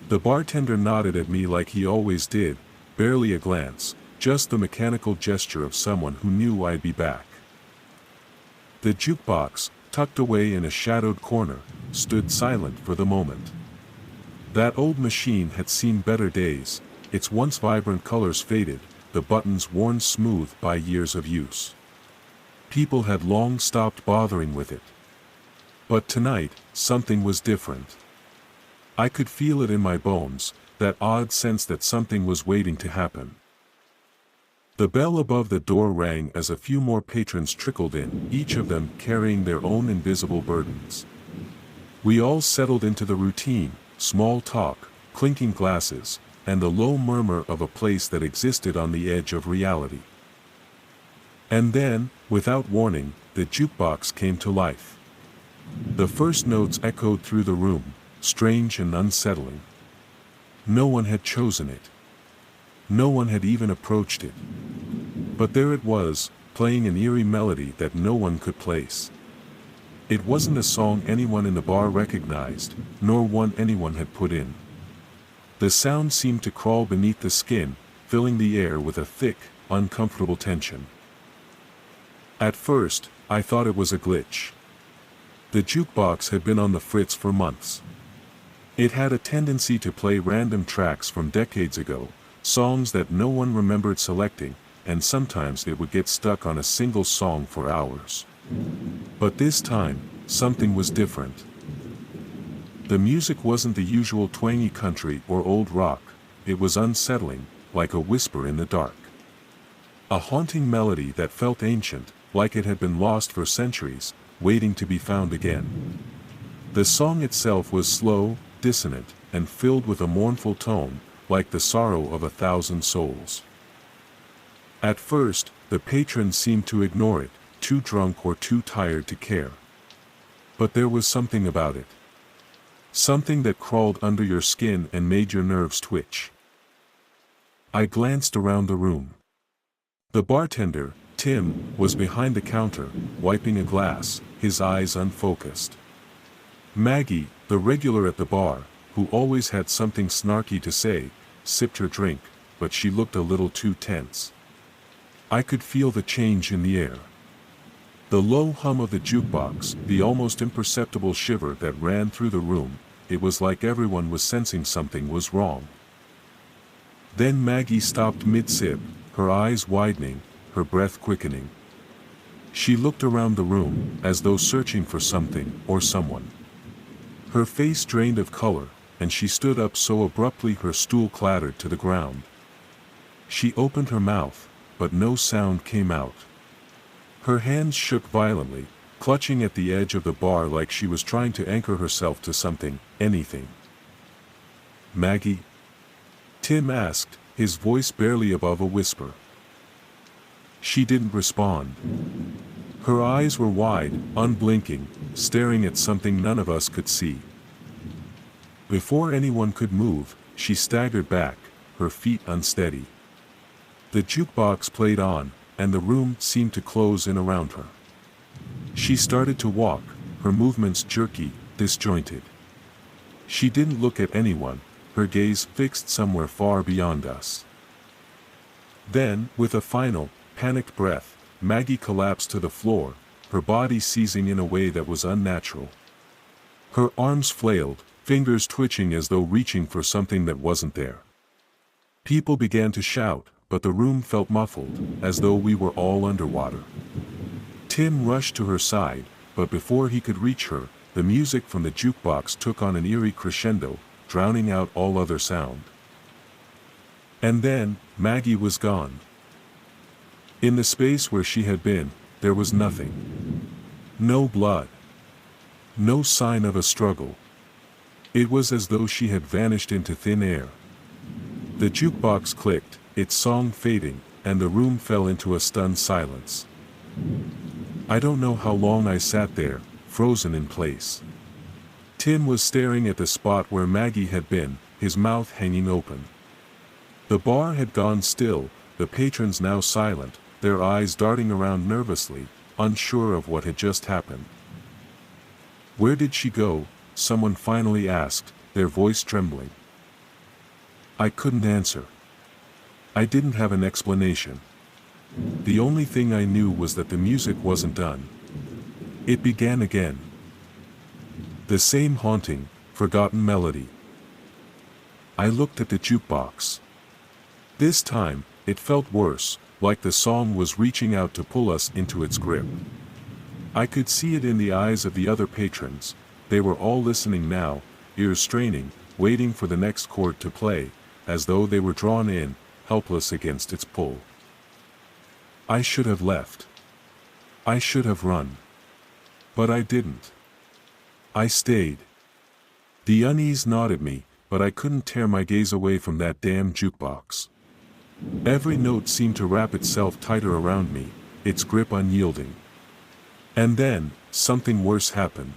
The bartender nodded at me like he always did, barely a glance, just the mechanical gesture of someone who knew I'd be back. The jukebox, tucked away in a shadowed corner, stood silent for the moment. That old machine had seen better days, its once vibrant colors faded, the buttons worn smooth by years of use. People had long stopped bothering with it. But tonight, something was different. I could feel it in my bones, that odd sense that something was waiting to happen. The bell above the door rang as a few more patrons trickled in, each of them carrying their own invisible burdens. We all settled into the routine, small talk, clinking glasses, and the low murmur of a place that existed on the edge of reality. And then, without warning, the jukebox came to life. The first notes echoed through the room, strange and unsettling. No one had chosen it. No one had even approached it. But there it was, playing an eerie melody that no one could place. It wasn't a song anyone in the bar recognized, nor one anyone had put in. The sound seemed to crawl beneath the skin, filling the air with a thick, uncomfortable tension. At first, I thought it was a glitch. The jukebox had been on the fritz for months. It had a tendency to play random tracks from decades ago, songs that no one remembered selecting, and sometimes it would get stuck on a single song for hours. But this time, something was different. The music wasn't the usual twangy country or old rock, it was unsettling, like a whisper in the dark. A haunting melody that felt ancient, like it had been lost for centuries, waiting to be found again. The song itself was slow, dissonant, and filled with a mournful tone, like the sorrow of 1,000 souls. At first, the patrons seemed to ignore it, too drunk or too tired to care. But there was something about it. Something that crawled under your skin and made your nerves twitch. I glanced around the room. The bartender, Tim, was behind the counter, wiping a glass, his eyes unfocused. Maggie, the regular at the bar, who always had something snarky to say, sipped her drink, but she looked a little too tense. I could feel the change in the air. The low hum of the jukebox, the almost imperceptible shiver that ran through the room, it was like everyone was sensing something was wrong. Then Maggie stopped mid-sip, her eyes widening, her breath quickening. She looked around the room, as though searching for something or someone. Her face drained of color, and she stood up so abruptly her stool clattered to the ground. She opened her mouth, but no sound came out. Her hands shook violently, clutching at the edge of the bar like she was trying to anchor herself to something, anything. "Maggie?" Tim asked, his voice barely above a whisper. She didn't respond. Her eyes were wide, unblinking, staring at something none of us could see. Before anyone could move, she staggered back, her feet unsteady. The jukebox played on, and the room seemed to close in around her. She started to walk, her movements jerky, disjointed. She didn't look at anyone, her gaze fixed somewhere far beyond us. Then, with a final, panicked breath, Maggie collapsed to the floor, her body seizing in a way that was unnatural. Her arms flailed, fingers twitching as though reaching for something that wasn't there. People began to shout, but the room felt muffled, as though we were all underwater. Tim rushed to her side, but before he could reach her, the music from the jukebox took on an eerie crescendo, drowning out all other sound. And then, Maggie was gone. In the space where she had been, there was nothing. No blood. No sign of a struggle. It was as though she had vanished into thin air. The jukebox clicked, its song fading, and the room fell into a stunned silence. I don't know how long I sat there, frozen in place. Tim was staring at the spot where Maggie had been, his mouth hanging open. The bar had gone still, the patrons now silent, their eyes darting around nervously, unsure of what had just happened. "Where did she go?" someone finally asked, their voice trembling. I couldn't answer. I didn't have an explanation. The only thing I knew was that the music wasn't done. It began again. The same haunting, forgotten melody. I looked at the jukebox. This time, it felt worse, like the song was reaching out to pull us into its grip. I could see it in the eyes of the other patrons. They were all listening now, ears straining, waiting for the next chord to play, as though they were drawn in, helpless against its pull. I should have left. I should have run. But I didn't. I stayed. The unease gnawed at me, but I couldn't tear my gaze away from that damn jukebox. Every note seemed to wrap itself tighter around me, its grip unyielding. And then, something worse happened.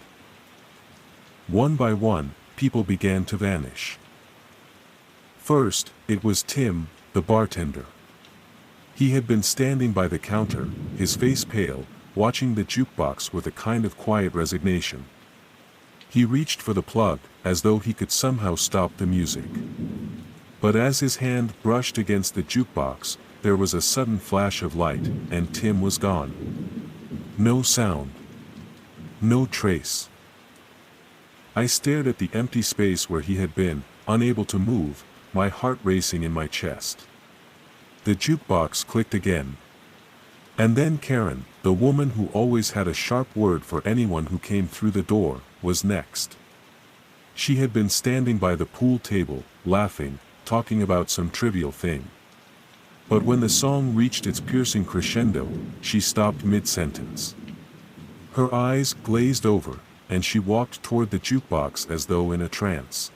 One by one, people began to vanish. First, it was Tim, the bartender. He had been standing by the counter, his face pale, watching the jukebox with a kind of quiet resignation. He reached for the plug, as though he could somehow stop the music. But as his hand brushed against the jukebox, there was a sudden flash of light, and Tim was gone. No sound. No trace. I stared at the empty space where he had been, unable to move, my heart racing in my chest. The jukebox clicked again. And then Karen, the woman who always had a sharp word for anyone who came through the door, was next. She had been standing by the pool table, laughing, talking about some trivial thing. But when the song reached its piercing crescendo, she stopped mid-sentence. Her eyes glazed over, and she walked toward the jukebox as though in a trance.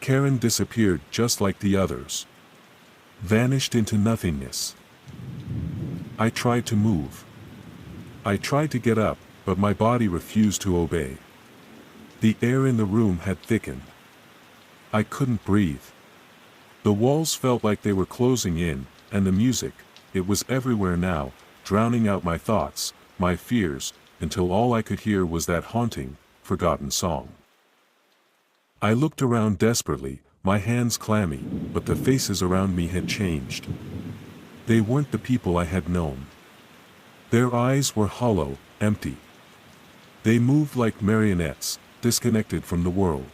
Karen disappeared just like the others. Vanished into nothingness. I tried to move. I tried to get up, but my body refused to obey. The air in the room had thickened. I couldn't breathe. The walls felt like they were closing in, and the music, it was everywhere now, drowning out my thoughts, my fears, until all I could hear was that haunting, forgotten song. I looked around desperately, my hands clammy, but the faces around me had changed. They weren't the people I had known. Their eyes were hollow, empty. They moved like marionettes, disconnected from the world.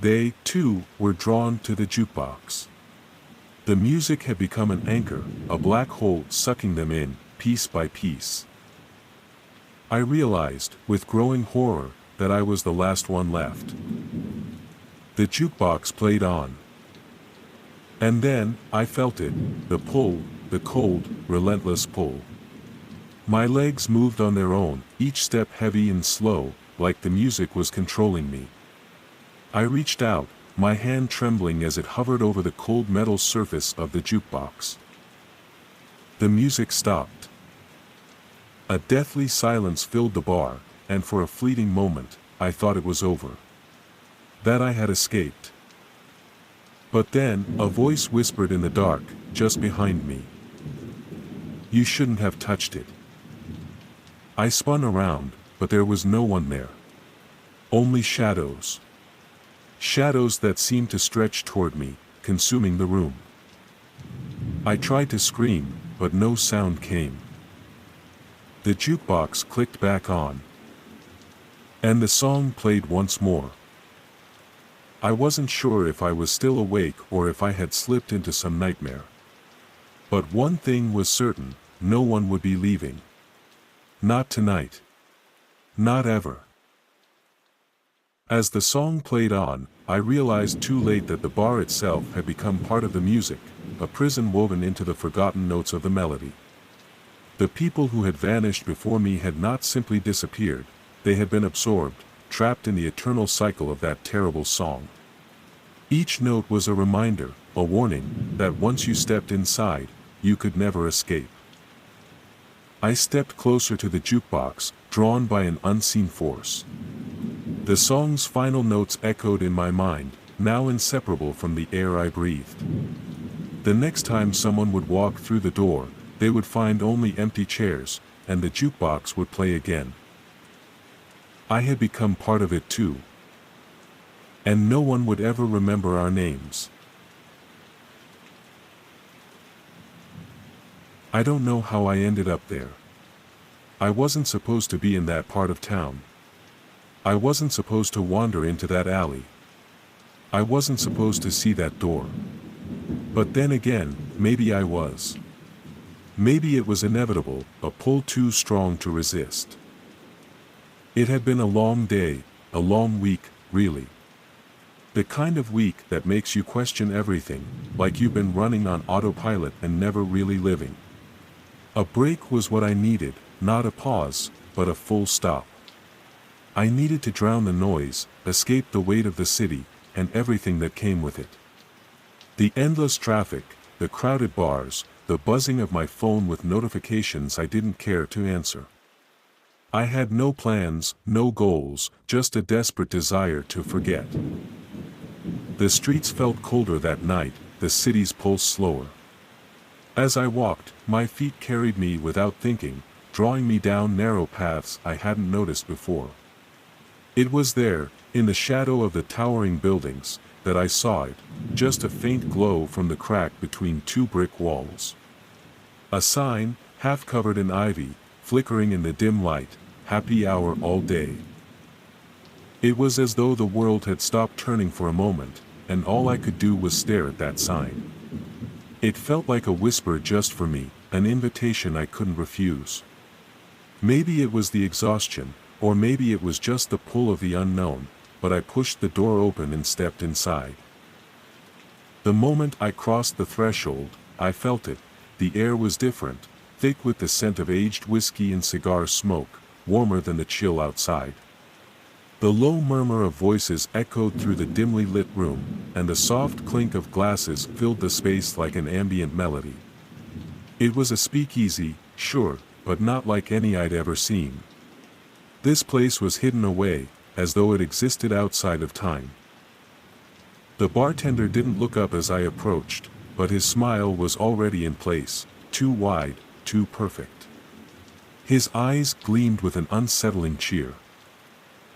They, too, were drawn to the jukebox. The music had become an anchor, a black hole sucking them in, piece by piece. I realized, with growing horror, that I was the last one left. The jukebox played on. And then, I felt it, the pull, the cold, relentless pull. My legs moved on their own, each step heavy and slow, like the music was controlling me. I reached out, my hand trembling as it hovered over the cold metal surface of the jukebox. The music stopped. A deathly silence filled the bar, and for a fleeting moment, I thought it was over. That I had escaped. But then, a voice whispered in the dark, just behind me. "You shouldn't have touched it." I spun around, but there was no one there. Only shadows. Shadows that seemed to stretch toward me, consuming the room. I tried to scream, but no sound came. The jukebox clicked back on. And the song played once more. I wasn't sure if I was still awake or if I had slipped into some nightmare. But one thing was certain, no one would be leaving. Not tonight. Not ever. As the song played on, I realized too late that the bar itself had become part of the music, a prison woven into the forgotten notes of the melody. The people who had vanished before me had not simply disappeared, they had been absorbed, trapped in the eternal cycle of that terrible song. Each note was a reminder, a warning, that once you stepped inside, you could never escape. I stepped closer to the jukebox, drawn by an unseen force. The song's final notes echoed in my mind, now inseparable from the air I breathed. The next time someone would walk through the door, they would find only empty chairs, and the jukebox would play again. I had become part of it too. And no one would ever remember our names. I don't know how I ended up there. I wasn't supposed to be in that part of town. I wasn't supposed to wander into that alley. I wasn't supposed to see that door. But then again, maybe I was. Maybe it was inevitable, a pull too strong to resist. It had been a long day, a long week, really. The kind of week that makes you question everything, like you've been running on autopilot and never really living. A break was what I needed, not a pause, but a full stop. I needed to drown the noise, escape the weight of the city, and everything that came with it. The endless traffic, the crowded bars, the buzzing of my phone with notifications I didn't care to answer. I had no plans, no goals, just a desperate desire to forget. The streets felt colder that night, the city's pulse slower. As I walked, my feet carried me without thinking, drawing me down narrow paths I hadn't noticed before. It was there, in the shadow of the towering buildings, that I saw it, just a faint glow from the crack between two brick walls. A sign, half covered in ivy, flickering in the dim light, happy hour all day. It was as though the world had stopped turning for a moment, and all I could do was stare at that sign. It felt like a whisper just for me, an invitation I couldn't refuse. Maybe it was the exhaustion, or maybe it was just the pull of the unknown, but I pushed the door open and stepped inside. The moment I crossed the threshold, I felt it. The air was different, thick with the scent of aged whiskey and cigar smoke, warmer than the chill outside. The low murmur of voices echoed through the dimly lit room, and the soft clink of glasses filled the space like an ambient melody. It was a speakeasy, sure, but not like any I'd ever seen. This place was hidden away, as though it existed outside of time. The bartender didn't look up as I approached, but his smile was already in place, too wide, too perfect. His eyes gleamed with an unsettling cheer.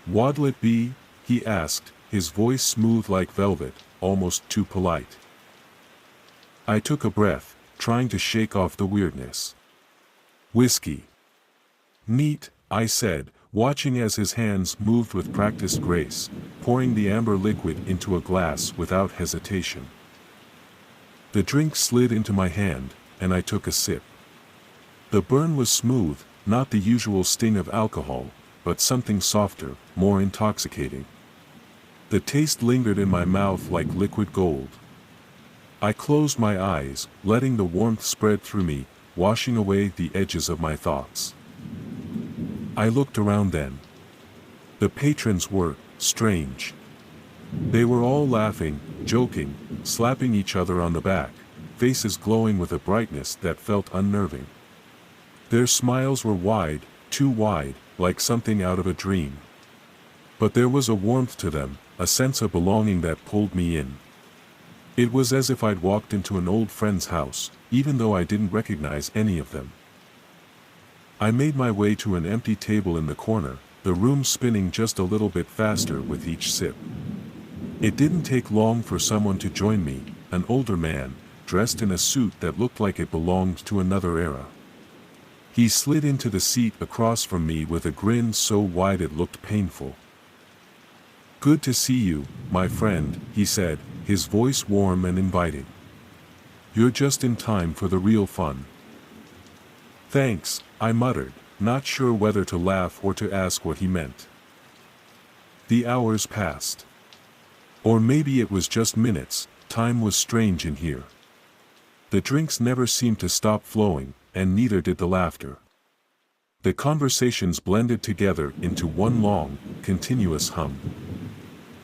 "What'll it be?" he asked, his voice smooth like velvet, almost too polite. I took a breath, trying to shake off the weirdness. "Whiskey." "Neat," I said, watching as his hands moved with practiced grace, pouring the amber liquid into a glass without hesitation. The drink slid into my hand, and I took a sip. The burn was smooth, not the usual sting of alcohol, but something softer, more intoxicating. The taste lingered in my mouth like liquid gold. I closed my eyes, letting the warmth spread through me, washing away the edges of my thoughts. I looked around then. The patrons were strange. They were all laughing, joking, slapping each other on the back, faces glowing with a brightness that felt unnerving. Their smiles were wide, too wide, like something out of a dream. But there was a warmth to them, a sense of belonging that pulled me in. It was as if I'd walked into an old friend's house, even though I didn't recognize any of them. I made my way to an empty table in the corner, the room spinning just a little bit faster with each sip. It didn't take long for someone to join me, an older man, dressed in a suit that looked like it belonged to another era. He slid into the seat across from me with a grin so wide it looked painful. "Good to see you, my friend," he said, his voice warm and inviting. "You're just in time for the real fun." "Thanks," I muttered, not sure whether to laugh or to ask what he meant. The hours passed. Or maybe it was just minutes. Time was strange in here. The drinks never seemed to stop flowing, and neither did the laughter. The conversations blended together into one long, continuous hum.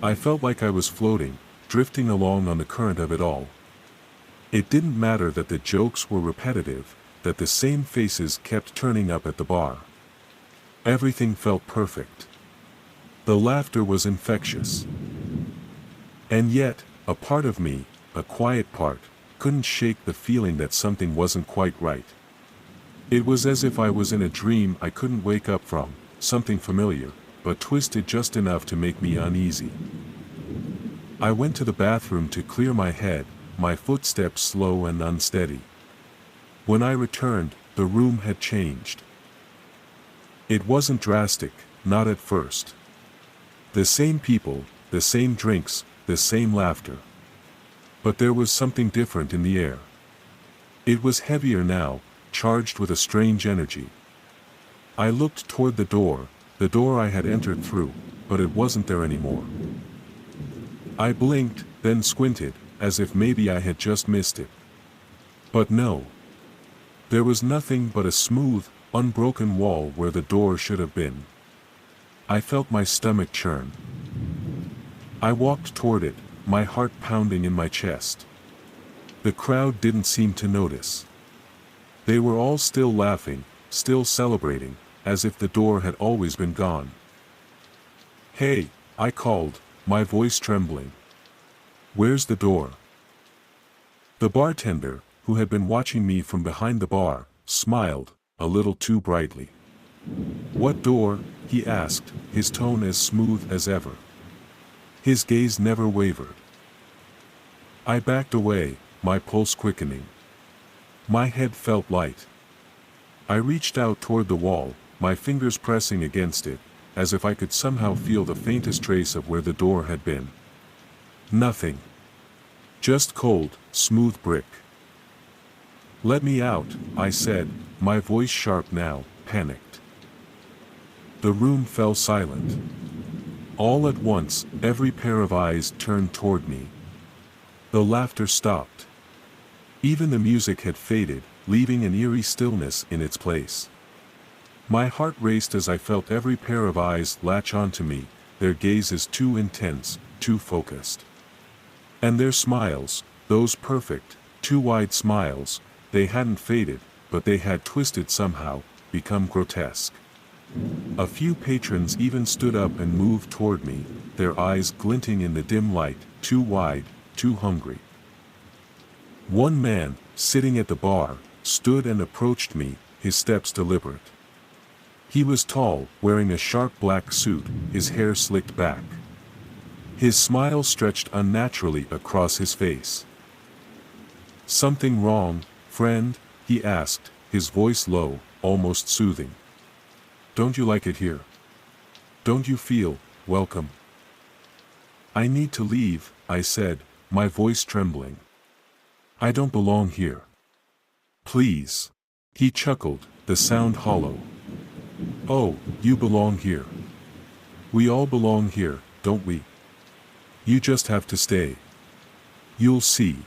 I felt like I was floating, drifting along on the current of it all. It didn't matter that the jokes were repetitive, that the same faces kept turning up at the bar. Everything felt perfect. The laughter was infectious. And yet, a part of me, a quiet part, couldn't shake the feeling that something wasn't quite right. It was as if I was in a dream I couldn't wake up from, something familiar, but twisted just enough to make me uneasy. I went to the bathroom to clear my head, my footsteps slow and unsteady. When I returned, the room had changed. It wasn't drastic, not at first. The same people, the same drinks, the same laughter. But there was something different in the air. It was heavier now, charged with a strange energy. I looked toward the door I had entered through, but it wasn't there anymore. I blinked, then squinted, as if maybe I had just missed it. But no. There was nothing but a smooth, unbroken wall where the door should have been. I felt my stomach churn. I walked toward it, my heart pounding in my chest. The crowd didn't seem to notice. They were all still laughing, still celebrating, as if the door had always been gone. "Hey," I called, my voice trembling. "Where's the door?" The bartender, who had been watching me from behind the bar, smiled, a little too brightly. "What door?" he asked, his tone as smooth as ever. His gaze never wavered. I backed away, my pulse quickening. My head felt light. I reached out toward the wall, my fingers pressing against it, as if I could somehow feel the faintest trace of where the door had been. Nothing. Just cold, smooth brick. "Let me out," I said, my voice sharp now, panicked. The room fell silent. All at once, every pair of eyes turned toward me. The laughter stopped. Even the music had faded, leaving an eerie stillness in its place. My heart raced as I felt every pair of eyes latch onto me, their gazes too intense, too focused. And their smiles, those perfect, too wide smiles, they hadn't faded, but they had twisted somehow, become grotesque. A few patrons even stood up and moved toward me, their eyes glinting in the dim light, too wide, too hungry. One man, sitting at the bar, stood and approached me, his steps deliberate. He was tall, wearing a sharp black suit, his hair slicked back. His smile stretched unnaturally across his face. "Something wrong, friend?" he asked, his voice low, almost soothing. "Don't you like it here? Don't you feel welcome?" "I need to leave," I said, my voice trembling. "I don't belong here. Please." He chuckled, the sound hollow. "Oh, you belong here. We all belong here, don't we? You just have to stay. You'll see.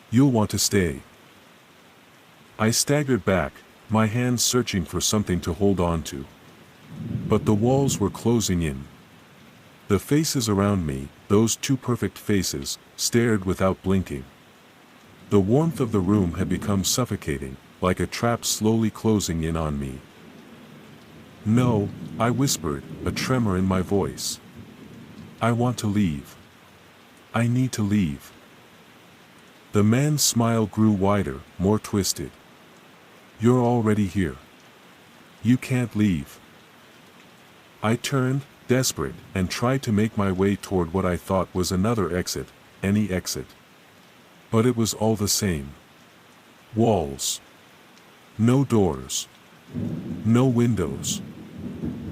You'll want to stay." I staggered back, my hands searching for something to hold on to. But the walls were closing in. The faces around me, those two perfect faces, stared without blinking. The warmth of the room had become suffocating, like a trap slowly closing in on me. "No," I whispered, a tremor in my voice. "I want to leave. I need to leave." The man's smile grew wider, more twisted. "You're already here. You can't leave." I turned, desperate, and tried to make my way toward what I thought was another exit, any exit. But it was all the same. Walls. No doors. No windows.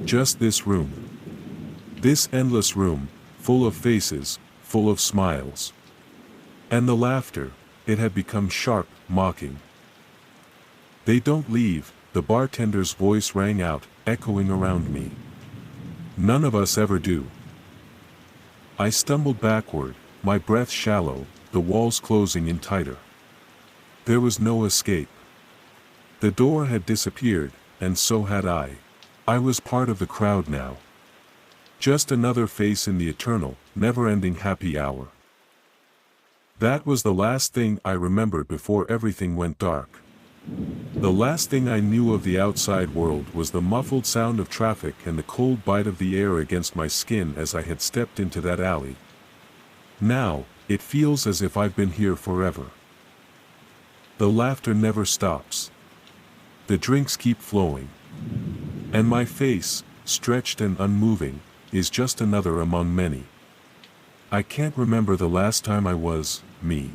Just this room. This endless room, full of faces, full of smiles. And the laughter, it had become sharp, mocking. "They don't leave," the bartender's voice rang out, echoing around me. "None of us ever do." I stumbled backward, my breath shallow, the walls closing in tighter. There was no escape. The door had disappeared, and so had I. I was part of the crowd now. Just another face in the eternal, never-ending happy hour. That was the last thing I remembered before everything went dark. The last thing I knew of the outside world was the muffled sound of traffic and the cold bite of the air against my skin as I had stepped into that alley. Now, it feels as if I've been here forever. The laughter never stops. The drinks keep flowing. And my face, stretched and unmoving, is just another among many. I can't remember the last time I was me.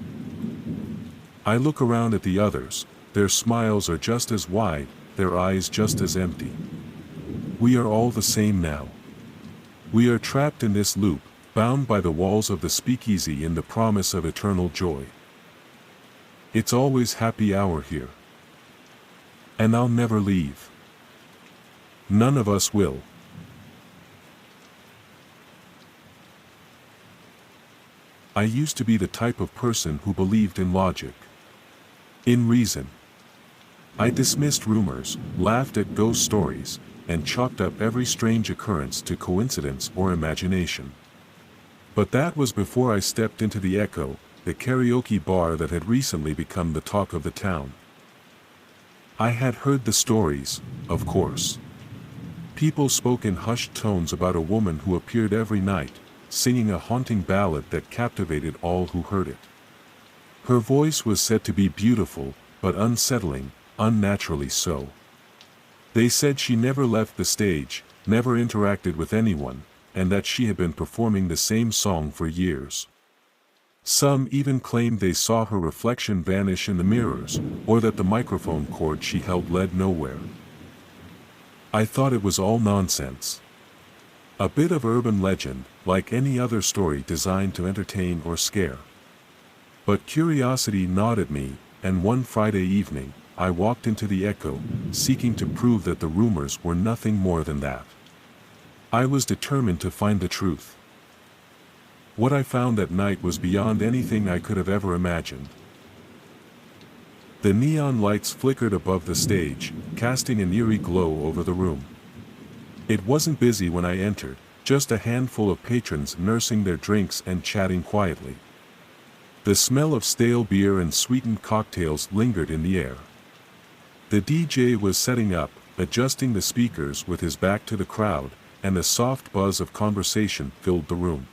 I look around at the others, their smiles are just as wide, their eyes just as empty. We are all the same now. We are trapped in this loop, bound by the walls of the speakeasy in the promise of eternal joy. It's always happy hour here. And I'll never leave. None of us will. I used to be the type of person who believed in logic. In reason. I dismissed rumors, laughed at ghost stories, and chalked up every strange occurrence to coincidence or imagination. But that was before I stepped into the Echo, the karaoke bar that had recently become the talk of the town. I had heard the stories, of course. People spoke in hushed tones about a woman who appeared every night, singing a haunting ballad that captivated all who heard it. Her voice was said to be beautiful, but unsettling, unnaturally so. They said she never left the stage, never interacted with anyone, and that she had been performing the same song for years. Some even claimed they saw her reflection vanish in the mirrors, or that the microphone cord she held led nowhere. I thought it was all nonsense. A bit of urban legend, like any other story designed to entertain or scare. But curiosity gnawed at me, and one Friday evening, I walked into the Echo, seeking to prove that the rumors were nothing more than that. I was determined to find the truth. What I found that night was beyond anything I could have ever imagined. The neon lights flickered above the stage, casting an eerie glow over the room. It wasn't busy when I entered, just a handful of patrons nursing their drinks and chatting quietly. The smell of stale beer and sweetened cocktails lingered in the air. The DJ was setting up, adjusting the speakers with his back to the crowd, and a soft buzz of conversation filled the room.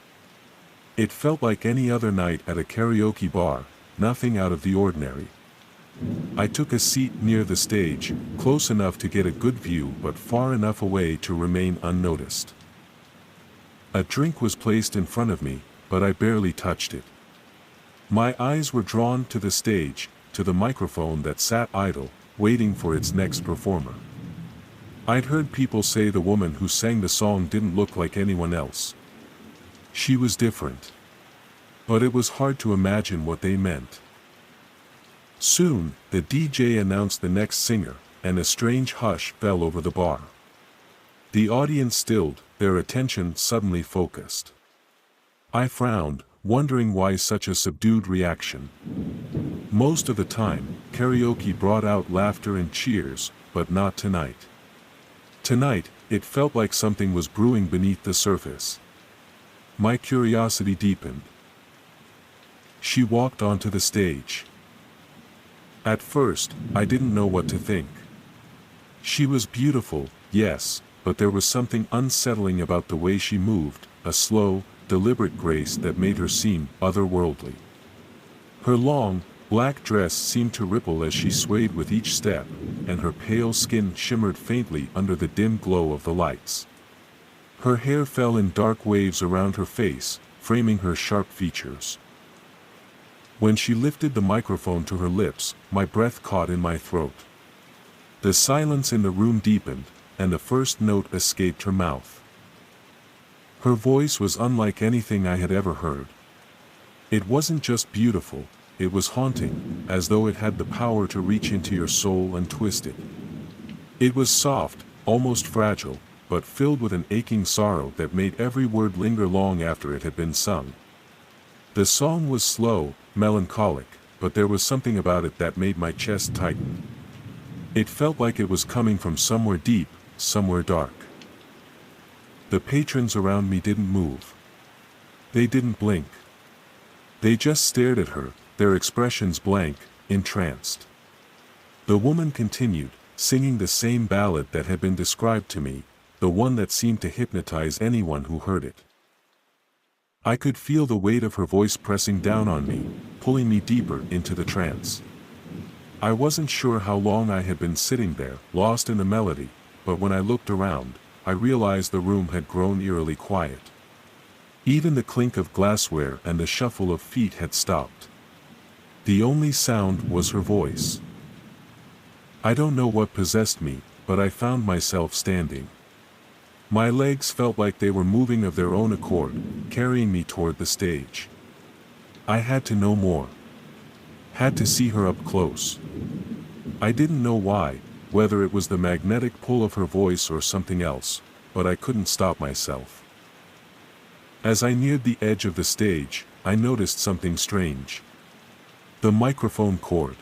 It felt like any other night at a karaoke bar, nothing out of the ordinary. I took a seat near the stage, close enough to get a good view but far enough away to remain unnoticed. A drink was placed in front of me, but I barely touched it. My eyes were drawn to the stage, to the microphone that sat idle, waiting for its next performer. I'd heard people say the woman who sang the song didn't look like anyone else. She was different. But it was hard to imagine what they meant. Soon, the DJ announced the next singer, and a strange hush fell over the bar. The audience stilled, their attention suddenly focused. I frowned, wondering why such a subdued reaction. Most of the time, karaoke brought out laughter and cheers, but not tonight. Tonight, it felt like something was brewing beneath the surface. My curiosity deepened. She walked onto the stage. At first, I didn't know what to think. She was beautiful, yes, but there was something unsettling about the way she moved, a slow, deliberate grace that made her seem otherworldly. Her long, black dress seemed to ripple as she swayed with each step, and her pale skin shimmered faintly under the dim glow of the lights. Her hair fell in dark waves around her face, framing her sharp features. When she lifted the microphone to her lips, my breath caught in my throat. The silence in the room deepened, and the first note escaped her mouth. Her voice was unlike anything I had ever heard. It wasn't just beautiful, it was haunting, as though it had the power to reach into your soul and twist it. It was soft, almost fragile, but filled with an aching sorrow that made every word linger long after it had been sung. The song was slow, melancholic, but there was something about it that made my chest tighten. It felt like it was coming from somewhere deep, somewhere dark. The patrons around me didn't move. They didn't blink. They just stared at her, their expressions blank, entranced. The woman continued, singing the same ballad that had been described to me, the one that seemed to hypnotize anyone who heard it. I could feel the weight of her voice pressing down on me, pulling me deeper into the trance. I wasn't sure how long I had been sitting there, lost in the melody, but when I looked around, I realized the room had grown eerily quiet. Even the clink of glassware and the shuffle of feet had stopped. The only sound was her voice. I don't know what possessed me, but I found myself standing. My legs felt like they were moving of their own accord, carrying me toward the stage. I had to know more. Had to see her up close. I didn't know why, whether it was the magnetic pull of her voice or something else, but I couldn't stop myself. As I neared the edge of the stage, I noticed something strange. The microphone cord.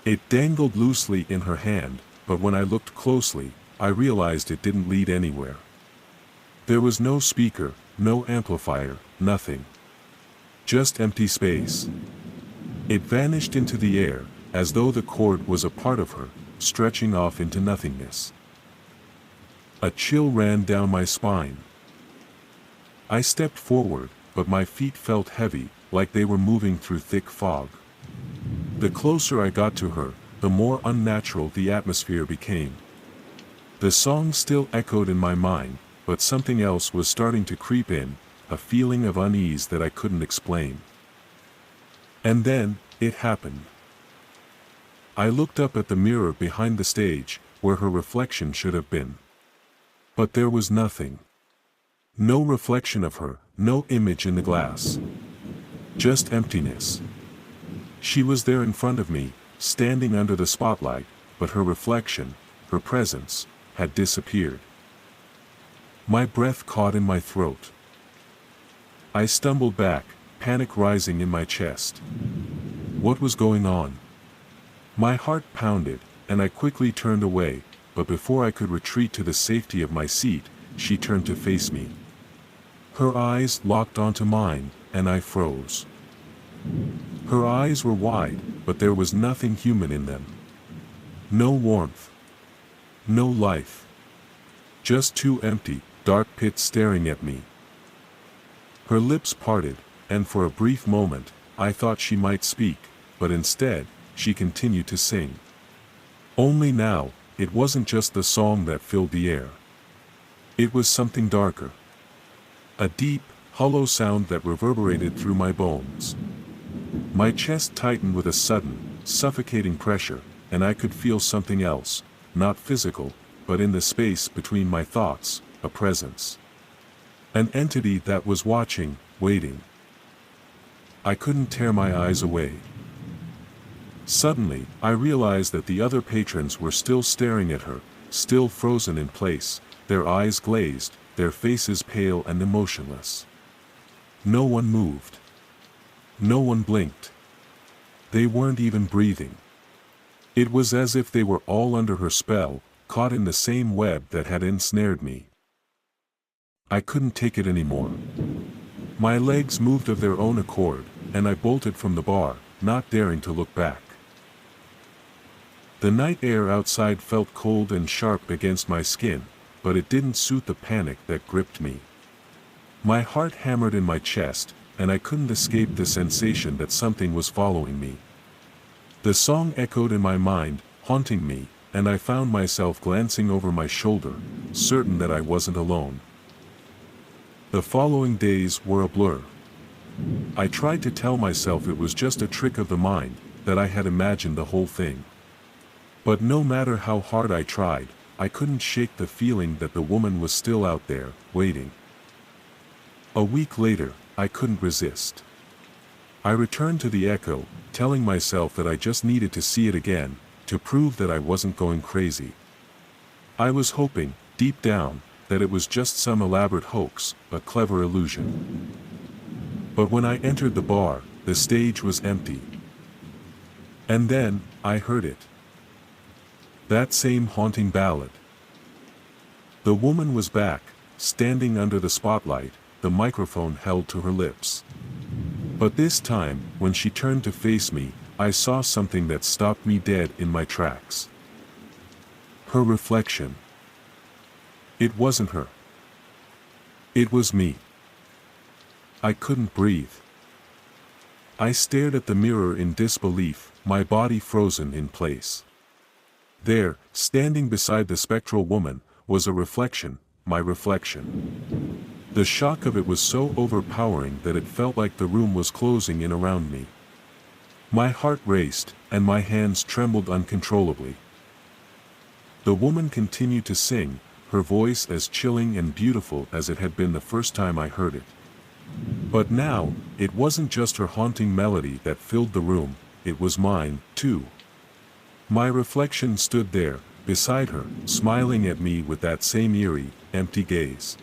It dangled loosely in her hand, but when I looked closely, I realized it didn't lead anywhere. There was no speaker, no amplifier, nothing. Just empty space. It vanished into the air, as though the cord was a part of her, stretching off into nothingness. A chill ran down my spine. I stepped forward, but my feet felt heavy, like they were moving through thick fog. The closer I got to her, the more unnatural the atmosphere became. The song still echoed in my mind, but something else was starting to creep in, a feeling of unease that I couldn't explain. And then, it happened. I looked up at the mirror behind the stage, where her reflection should have been. But there was nothing. No reflection of her, no image in the glass. Just emptiness. She was there in front of me, standing under the spotlight, but her reflection, her presence, had disappeared. My breath caught in my throat. I stumbled back, panic rising in my chest. What was going on? My heart pounded, and I quickly turned away, but before I could retreat to the safety of my seat, she turned to face me. Her eyes locked onto mine, and I froze. Her eyes were wide, but there was nothing human in them. No warmth. No life. Just two empty, dark pits staring at me. Her lips parted, and for a brief moment, I thought she might speak, but instead, she continued to sing. Only now, it wasn't just the song that filled the air. It was something darker. A deep, hollow sound that reverberated through my bones. My chest tightened with a sudden, suffocating pressure, and I could feel something else, not physical, but in the space between my thoughts, a presence. An entity that was watching, waiting. I couldn't tear my eyes away. Suddenly, I realized that the other patrons were still staring at her, still frozen in place, their eyes glazed, their faces pale and emotionless. No one moved. No one blinked. They weren't even breathing. It was as if they were all under her spell, caught in the same web that had ensnared me. I couldn't take it anymore. My legs moved of their own accord, and I bolted from the bar, not daring to look back. The night air outside felt cold and sharp against my skin, but it didn't suit the panic that gripped me. My heart hammered in my chest, and I couldn't escape the sensation that something was following me. The song echoed in my mind, haunting me, and I found myself glancing over my shoulder, certain that I wasn't alone. The following days were a blur. I tried to tell myself it was just a trick of the mind, that I had imagined the whole thing. But no matter how hard I tried, I couldn't shake the feeling that the woman was still out there, waiting. A week later, I couldn't resist. I returned to the echo, telling myself that I just needed to see it again, to prove that I wasn't going crazy. I was hoping, deep down, that it was just some elaborate hoax, a clever illusion. But when I entered the bar, the stage was empty. And then, I heard it. That same haunting ballad. The woman was back, standing under the spotlight, the microphone held to her lips. But this time, when she turned to face me, I saw something that stopped me dead in my tracks. Her reflection. It wasn't her. It was me. I couldn't breathe. I stared at the mirror in disbelief, my body frozen in place. There, standing beside the spectral woman, was a reflection, my reflection. The shock of it was so overpowering that it felt like the room was closing in around me. My heart raced, and my hands trembled uncontrollably. The woman continued to sing, her voice as chilling and beautiful as it had been the first time I heard it. But now, it wasn't just her haunting melody that filled the room, it was mine, too. My reflection stood there, beside her, smiling at me with that same eerie, empty gaze.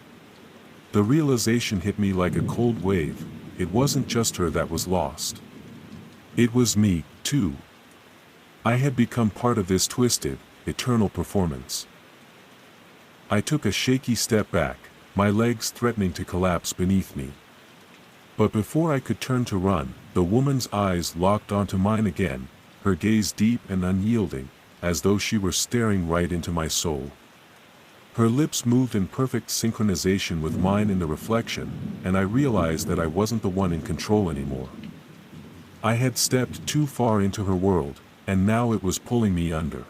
The realization hit me like a cold wave, it wasn't just her that was lost. It was me, too. I had become part of this twisted, eternal performance. I took a shaky step back, my legs threatening to collapse beneath me. But before I could turn to run, the woman's eyes locked onto mine again, her gaze deep and unyielding, as though she were staring right into my soul. Her lips moved in perfect synchronization with mine in the reflection, and I realized that I wasn't the one in control anymore. I had stepped too far into her world, and now it was pulling me under.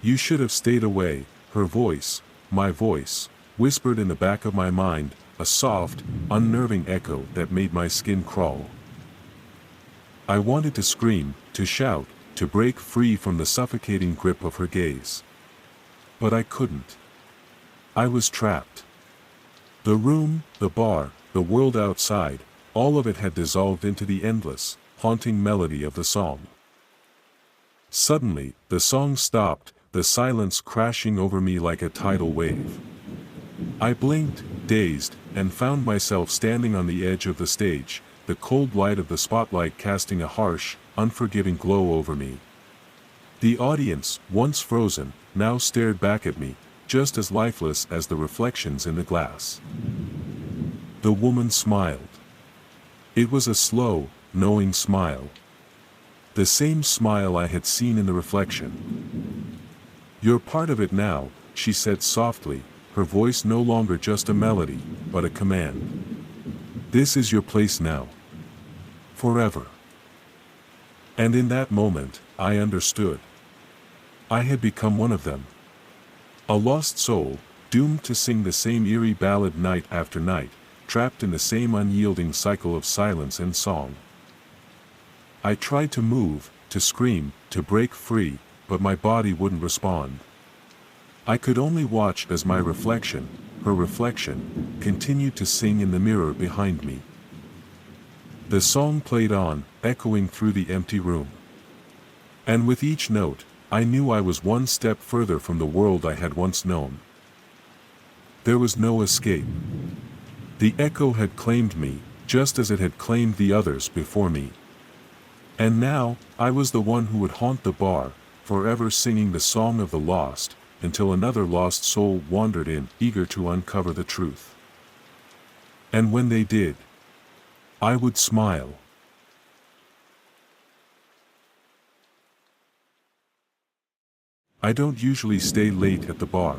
You should have stayed away, her voice, my voice, whispered in the back of my mind, a soft, unnerving echo that made my skin crawl. I wanted to scream, to shout, to break free from the suffocating grip of her gaze. But I couldn't. I was trapped. The room, the bar, the world outside, all of it had dissolved into the endless, haunting melody of the song. Suddenly, the song stopped, the silence crashing over me like a tidal wave. I blinked, dazed, and found myself standing on the edge of the stage, the cold light of the spotlight casting a harsh, unforgiving glow over me. The audience, once frozen, now stared back at me, just as lifeless as the reflections in the glass. The woman smiled. It was a slow, knowing smile. The same smile I had seen in the reflection. "You're part of it now," she said softly, her voice no longer just a melody, but a command. "This is your place now. Forever." And in that moment, I understood. I had become one of them. A lost soul, doomed to sing the same eerie ballad night after night, trapped in the same unyielding cycle of silence and song. I tried to move, to scream, to break free, but my body wouldn't respond. I could only watch as my reflection, her reflection, continued to sing in the mirror behind me. The song played on, echoing through the empty room. And with each note, I knew I was one step further from the world I had once known. There was no escape. The echo had claimed me, just as it had claimed the others before me. And now, I was the one who would haunt the bar, forever singing the song of the lost, until another lost soul wandered in, eager to uncover the truth. And when they did, I would smile. I don't usually stay late at the bar.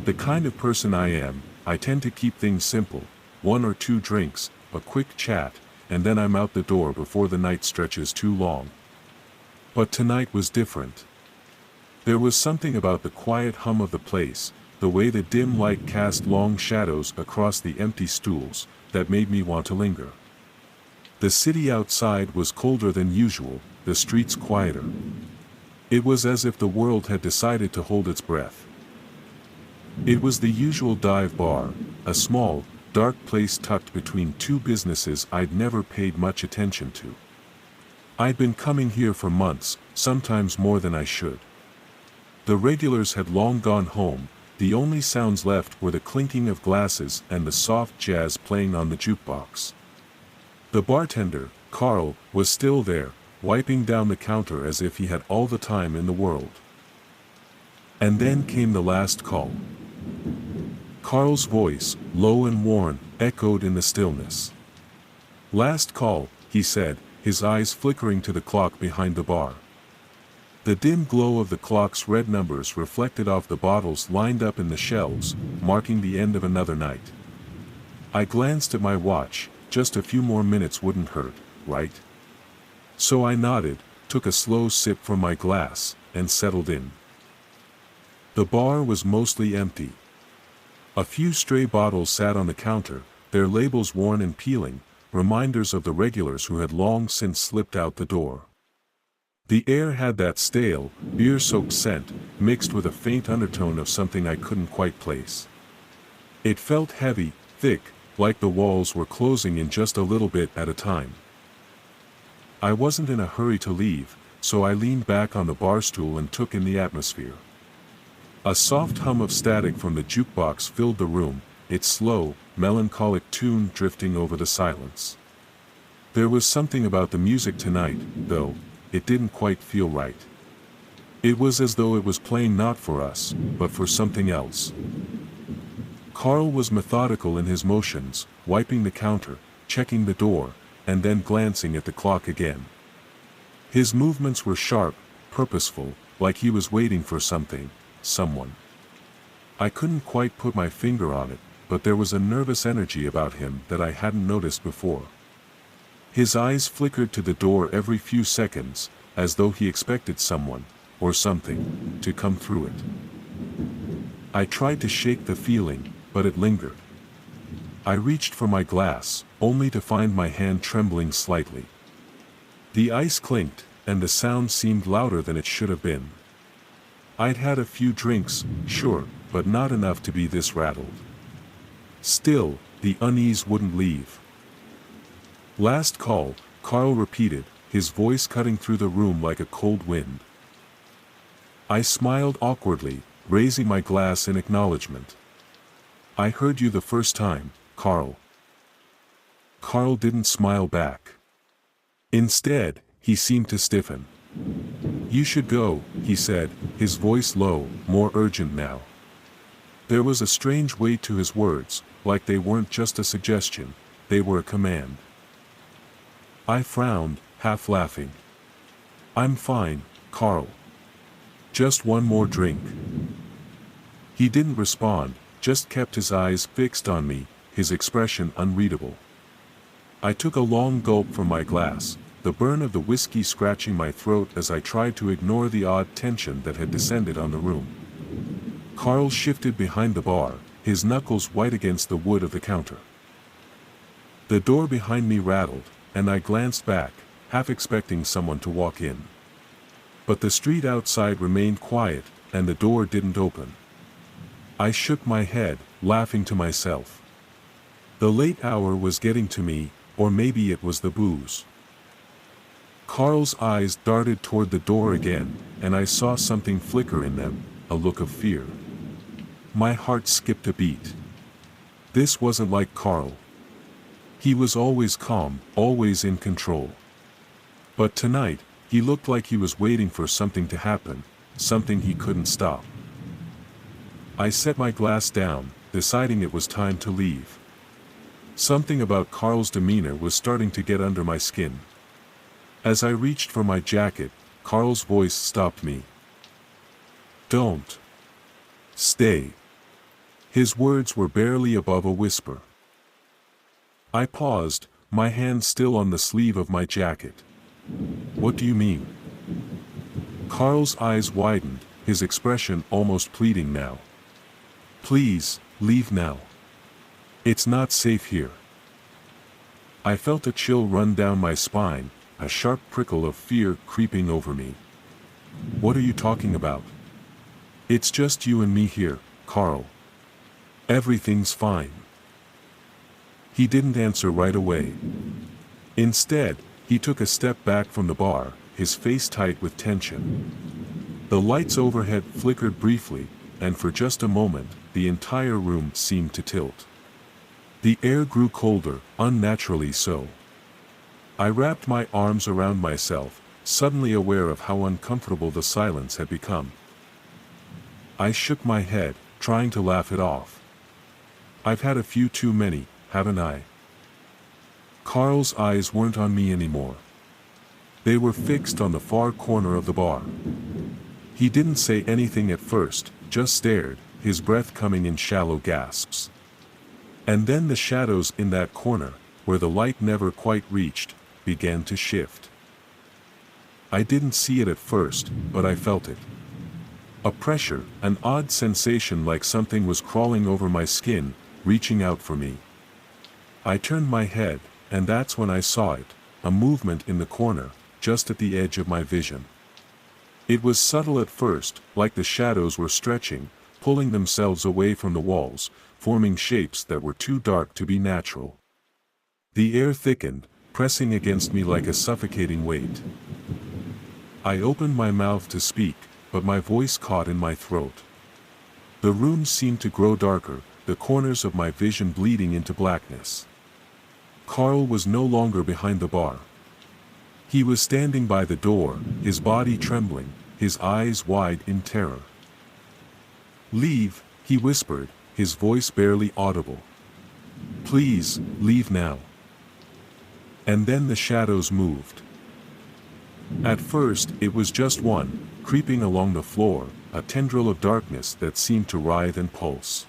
The kind of person I am, I tend to keep things simple, 1 or 2 drinks, a quick chat, and then I'm out the door before the night stretches too long. But tonight was different. There was something about the quiet hum of the place, the way the dim light cast long shadows across the empty stools, that made me want to linger. The city outside was colder than usual, the streets quieter. It was as if the world had decided to hold its breath. It was the usual dive bar, a small, dark place tucked between 2 businesses I'd never paid much attention to. I'd been coming here for months, sometimes more than I should. The regulars had long gone home, The only sounds left were the clinking of glasses and the soft jazz playing on the jukebox. The bartender, Carl, was still there, wiping down the counter as if he had all the time in the world. And then came the last call. Carl's voice, low and worn, echoed in the stillness. "Last call," he said, his eyes flickering to the clock behind the bar. The dim glow of the clock's red numbers reflected off the bottles lined up in the shelves, marking the end of another night. I glanced at my watch. Just a few more minutes wouldn't hurt, right? So I nodded, took a slow sip from my glass, and settled in. The bar was mostly empty. A few stray bottles sat on the counter, their labels worn and peeling, reminders of the regulars who had long since slipped out the door. The air had that stale, beer-soaked scent, mixed with a faint undertone of something I couldn't quite place. It felt heavy, thick, like the walls were closing in just a little bit at a time. I wasn't in a hurry to leave, so I leaned back on the bar stool and took in the atmosphere. A soft hum of static from the jukebox filled the room, its slow, melancholic tune drifting over the silence. There was something about the music tonight, though, it didn't quite feel right. It was as though it was playing not for us, but for something else. Carl was methodical in his motions, wiping the counter, checking the door, and then glancing at the clock again. His movements were sharp, purposeful, like he was waiting for something, someone. I couldn't quite put my finger on it, but there was a nervous energy about him that I hadn't noticed before. His eyes flickered to the door every few seconds, as though he expected someone, or something, to come through it. I tried to shake the feeling, but it lingered. I reached for my glass, only to find my hand trembling slightly. The ice clinked, and the sound seemed louder than it should have been. I'd had a few drinks, sure, but not enough to be this rattled. Still, the unease wouldn't leave. "Last call," Carl repeated, his voice cutting through the room like a cold wind. I smiled awkwardly, raising my glass in acknowledgement. "I heard you the first time, Carl." Carl didn't smile back. Instead, he seemed to stiffen. "You should go," he said, his voice low, more urgent now. There was a strange weight to his words, like they weren't just a suggestion, they were a command. I frowned, half laughing. "I'm fine, Carl. Just one more drink." He didn't respond, just kept his eyes fixed on me, his expression unreadable. I took a long gulp from my glass, the burn of the whiskey scratching my throat as I tried to ignore the odd tension that had descended on the room. Carl shifted behind the bar, his knuckles white against the wood of the counter. The door behind me rattled, and I glanced back, half expecting someone to walk in. But the street outside remained quiet, and the door didn't open. I shook my head, laughing to myself. The late hour was getting to me, or maybe it was the booze. Carl's eyes darted toward the door again, and I saw something flicker in them, a look of fear. My heart skipped a beat. This wasn't like Carl. He was always calm, always in control. But tonight, he looked like he was waiting for something to happen, something he couldn't stop. I set my glass down, deciding it was time to leave. Something about Carl's demeanor was starting to get under my skin. As I reached for my jacket, Carl's voice stopped me. "Don't. Stay." His words were barely above a whisper. I paused, my hand still on the sleeve of my jacket. "What do you mean?" Carl's eyes widened, his expression almost pleading now. "Please, leave now. It's not safe here." I felt a chill run down my spine, a sharp prickle of fear creeping over me. "What are you talking about?" "It's just you and me here, Carl. Everything's fine." He didn't answer right away. Instead, he took a step back from the bar, his face tight with tension. The lights overhead flickered briefly, and for just a moment, the entire room seemed to tilt. The air grew colder, unnaturally so. I wrapped my arms around myself, suddenly aware of how uncomfortable the silence had become. I shook my head, trying to laugh it off. I've had a few too many, haven't I? Carl's eyes weren't on me anymore. They were fixed on the far corner of the bar. He didn't say anything at first, just stared, his breath coming in shallow gasps. And then the shadows in that corner, where the light never quite reached, began to shift. I didn't see it at first, but I felt it. A pressure, an odd sensation like something was crawling over my skin, reaching out for me. I turned my head, and that's when I saw it, a movement in the corner, just at the edge of my vision. It was subtle at first, like the shadows were stretching, pulling themselves away from the walls, forming shapes that were too dark to be natural. The air thickened, pressing against me like a suffocating weight. I opened my mouth to speak, but my voice caught in my throat. The room seemed to grow darker, the corners of my vision bleeding into blackness. Carl was no longer behind the bar. He was standing by the door, his body trembling, his eyes wide in terror. "Leave," he whispered, his voice barely audible. "Please, leave now." And then the shadows moved. At first, it was just one, creeping along the floor, a tendril of darkness that seemed to writhe and pulse.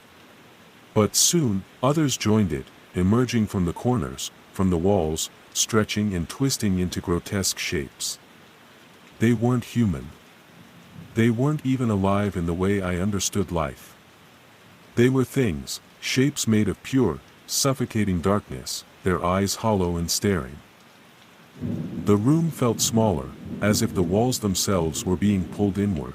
But soon, others joined it, emerging from the corners, from the walls, stretching and twisting into grotesque shapes. They weren't human. They weren't even alive in the way I understood life. They were things, shapes made of pure, suffocating darkness, their eyes hollow and staring. The room felt smaller, as if the walls themselves were being pulled inward.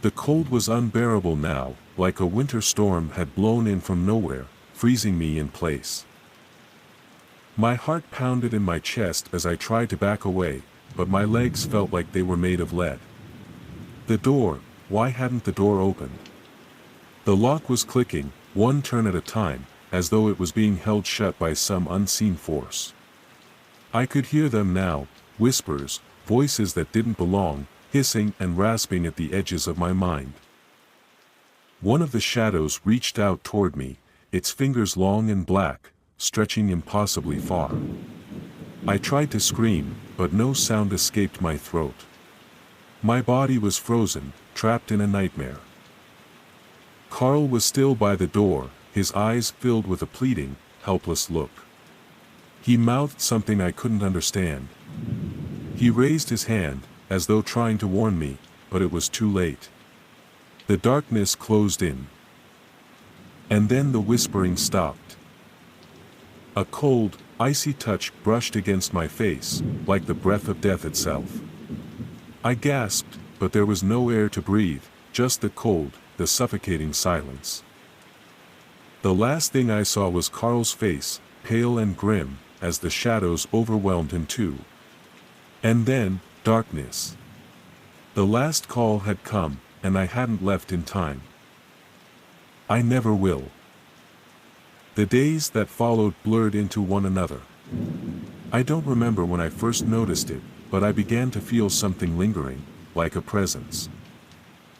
The cold was unbearable now, like a winter storm had blown in from nowhere, freezing me in place. My heart pounded in my chest as I tried to back away, but my legs felt like they were made of lead. The door, why hadn't the door opened? The lock was clicking, one turn at a time, as though it was being held shut by some unseen force. I could hear them now, whispers, voices that didn't belong, hissing and rasping at the edges of my mind. One of the shadows reached out toward me, its fingers long and black, stretching impossibly far. I tried to scream, but no sound escaped my throat. My body was frozen, trapped in a nightmare. Carl was still by the door, his eyes filled with a pleading, helpless look. He mouthed something I couldn't understand. He raised his hand, as though trying to warn me, but it was too late. The darkness closed in. And then the whispering stopped. A cold, icy touch brushed against my face, like the breath of death itself. I gasped, but there was no air to breathe, just the cold, the suffocating silence. The last thing I saw was Carl's face, pale and grim, as the shadows overwhelmed him too. And then, darkness. The last call had come, and I hadn't left in time. I never will. The days that followed blurred into one another. I don't remember when I first noticed it, but I began to feel something lingering, like a presence.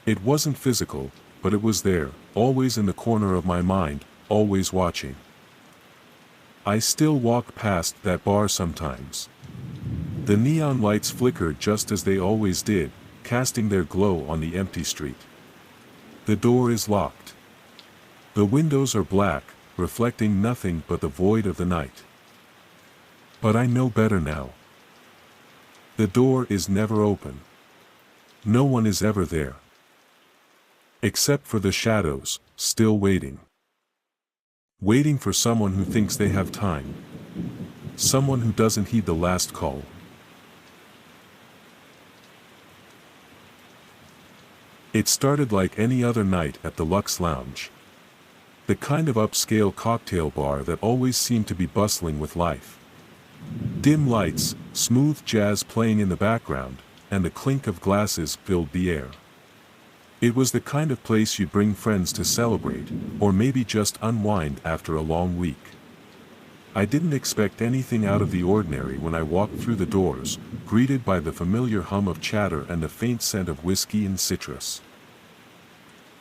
It wasn't physical, but it was there, always in the corner of my mind, always watching. I still walk past that bar sometimes. The neon lights flicker just as they always did, casting their glow on the empty street. The door is locked. The windows are black, reflecting nothing but the void of the night. But I know better now. The door is never open. No one is ever there. Except for the shadows, still waiting. Waiting for someone who thinks they have time. Someone who doesn't heed the last call. It started like any other night at the Lux Lounge. The kind of upscale cocktail bar that always seemed to be bustling with life. Dim lights, smooth jazz playing in the background, and the clink of glasses filled the air. It was the kind of place you'd bring friends to celebrate, or maybe just unwind after a long week. I didn't expect anything out of the ordinary when I walked through the doors, greeted by the familiar hum of chatter and the faint scent of whiskey and citrus.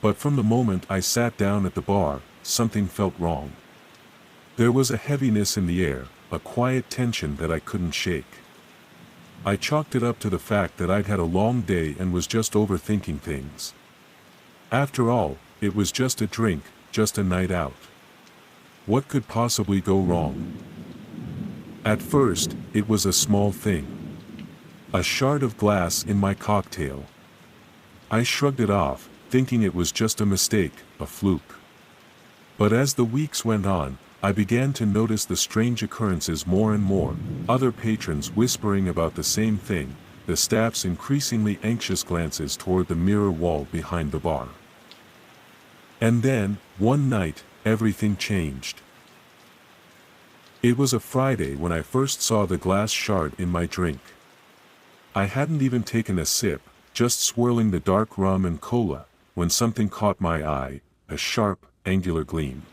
But from the moment I sat down at the bar, something felt wrong. There was a heaviness in the air, a quiet tension that I couldn't shake. I chalked it up to the fact that I'd had a long day and was just overthinking things. After all, it was just a drink, just a night out. What could possibly go wrong? At first, it was a small thing. A shard of glass in my cocktail. I shrugged it off, thinking it was just a mistake, a fluke. But as the weeks went on, I began to notice the strange occurrences more and more, other patrons whispering about the same thing, the staff's increasingly anxious glances toward the mirror wall behind the bar. And then, one night, everything changed. It was a Friday when I first saw the glass shard in my drink. I hadn't even taken a sip, just swirling the dark rum and cola, when something caught my eye, a sharp, angular gleam.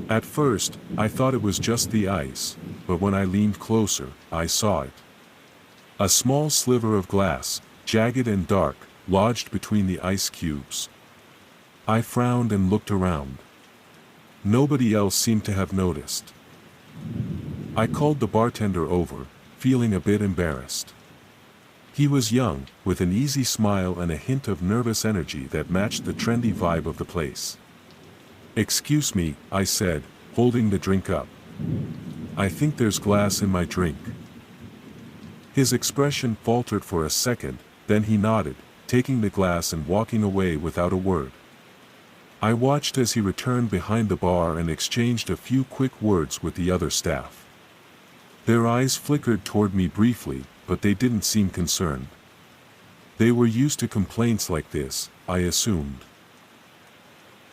At first, I thought it was just the ice, but when I leaned closer, I saw it. A small sliver of glass, jagged and dark, lodged between the ice cubes. I frowned and looked around. Nobody else seemed to have noticed. I called the bartender over, feeling a bit embarrassed. He was young, with an easy smile and a hint of nervous energy that matched the trendy vibe of the place. "Excuse me," I said, holding the drink up. "I think there's glass in my drink." His expression faltered for a second, then he nodded, taking the glass and walking away without a word. I watched as he returned behind the bar and exchanged a few quick words with the other staff. Their eyes flickered toward me briefly, but they didn't seem concerned. They were used to complaints like this, I assumed.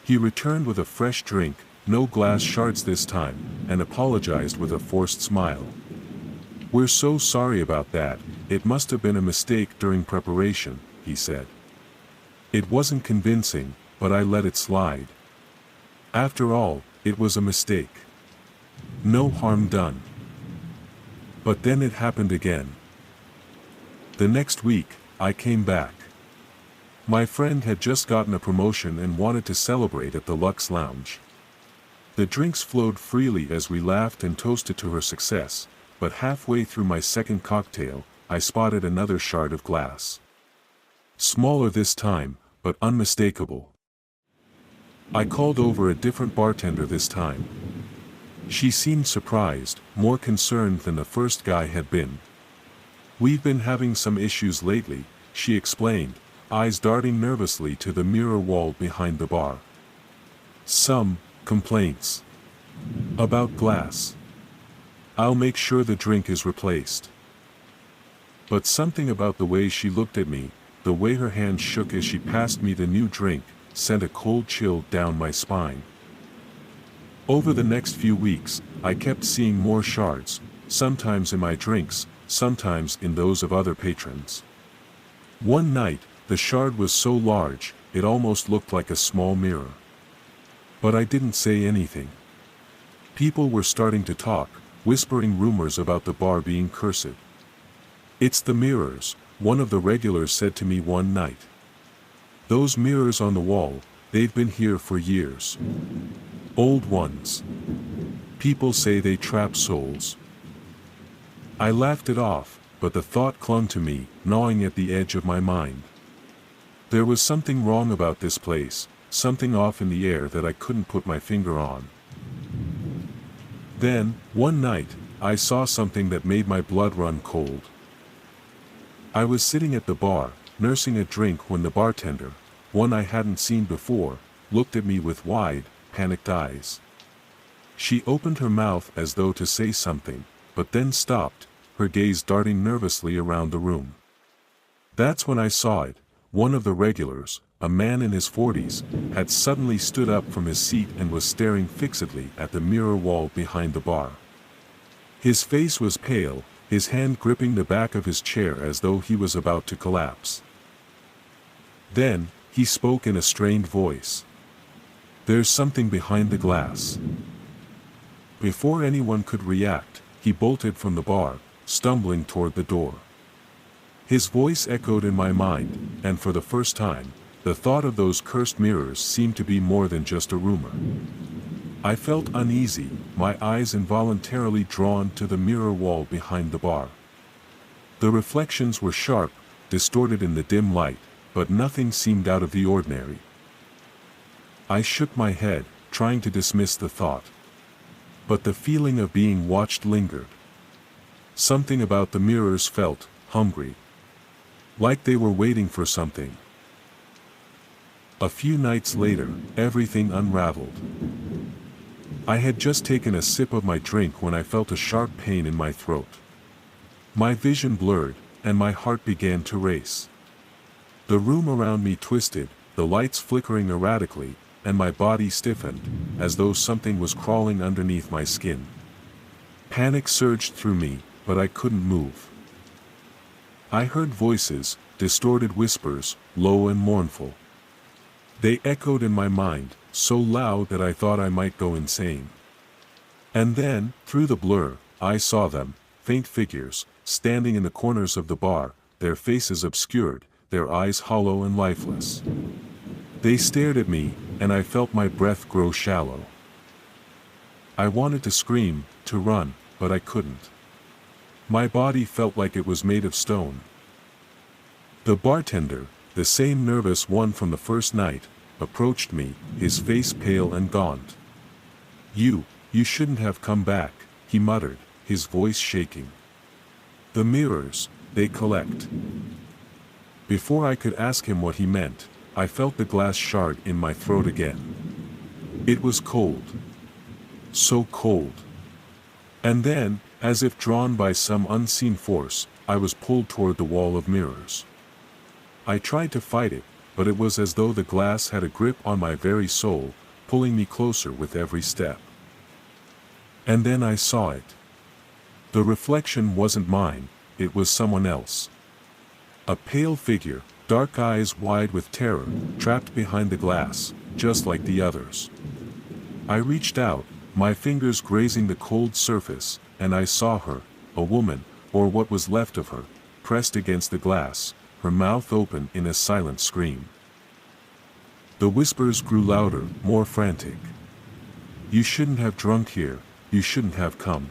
He returned with a fresh drink, no glass shards this time, and apologized with a forced smile. "We're so sorry about that, it must have been a mistake during preparation," he said. It wasn't convincing, but I let it slide. After all, it was a mistake. No harm done. But then it happened again. The next week, I came back. My friend had just gotten a promotion and wanted to celebrate at the Lux Lounge. The drinks flowed freely as we laughed and toasted to her success, but halfway through my second cocktail, I spotted another shard of glass. Smaller this time, but unmistakable. I called over a different bartender this time. She seemed surprised, more concerned than the first guy had been. "We've been having some issues lately," she explained, eyes darting nervously to the mirror wall behind the bar. "Some complaints about glass. I'll make sure the drink is replaced." But something about the way she looked at me, the way her hand shook as she passed me the new drink, sent a cold chill down my spine. Over the next few weeks, I kept seeing more shards, sometimes in my drinks, sometimes in those of other patrons. One night, the shard was so large, it almost looked like a small mirror. But I didn't say anything. People were starting to talk, whispering rumors about the bar being cursed. "It's the mirrors," one of the regulars said to me one night. "Those mirrors on the wall, they've been here for years. Old ones. People say they trap souls." I laughed it off, but the thought clung to me, gnawing at the edge of my mind. There was something wrong about this place, something off in the air that I couldn't put my finger on. Then, one night, I saw something that made my blood run cold. I was sitting at the bar, nursing a drink when the bartender, one I hadn't seen before, looked at me with wide, panicked eyes. She opened her mouth as though to say something, but then stopped, her gaze darting nervously around the room. That's when I saw it. One of the regulars, a man in his 40s, had suddenly stood up from his seat and was staring fixedly at the mirror wall behind the bar. His face was pale, his hand gripping the back of his chair as though he was about to collapse. Then, He spoke in a strained voice. "There's something behind the glass." Before anyone could react, he bolted from the bar, stumbling toward the door. His voice echoed in my mind, and for the first time, the thought of those cursed mirrors seemed to be more than just a rumor. I felt uneasy, my eyes involuntarily drawn to the mirror wall behind the bar. The reflections were sharp, distorted in the dim light, but nothing seemed out of the ordinary. I shook my head, trying to dismiss the thought. But the feeling of being watched lingered. Something about the mirrors felt hungry. Like they were waiting for something. A few nights later, everything unraveled. I had just taken a sip of my drink when I felt a sharp pain in my throat. My vision blurred, and my heart began to race. The room around me twisted, the lights flickering erratically, and my body stiffened, as though something was crawling underneath my skin. Panic surged through me, but I couldn't move. I heard voices, distorted whispers, low and mournful. They echoed in my mind, so loud that I thought I might go insane. And then, through the blur, I saw them, faint figures, standing in the corners of the bar, their faces obscured, their eyes hollow and lifeless. They stared at me, and I felt my breath grow shallow. I wanted to scream, to run, but I couldn't. My body felt like it was made of stone. The bartender, the same nervous one from the first night, approached me, his face pale and gaunt. You shouldn't have come back," he muttered, his voice shaking. "The mirrors, they collect." Before I could ask him what he meant, I felt the glass shard in my throat again. It was cold. So cold. And then, as if drawn by some unseen force, I was pulled toward the wall of mirrors. I tried to fight it, but it was as though the glass had a grip on my very soul, pulling me closer with every step. And then I saw it. The reflection wasn't mine, it was someone else. A pale figure, dark eyes wide with terror, trapped behind the glass, just like the others. I reached out, my fingers grazing the cold surface, and I saw her, a woman, or what was left of her, pressed against the glass, her mouth open in a silent scream. The whispers grew louder, more frantic. "You shouldn't have drunk here, you shouldn't have come."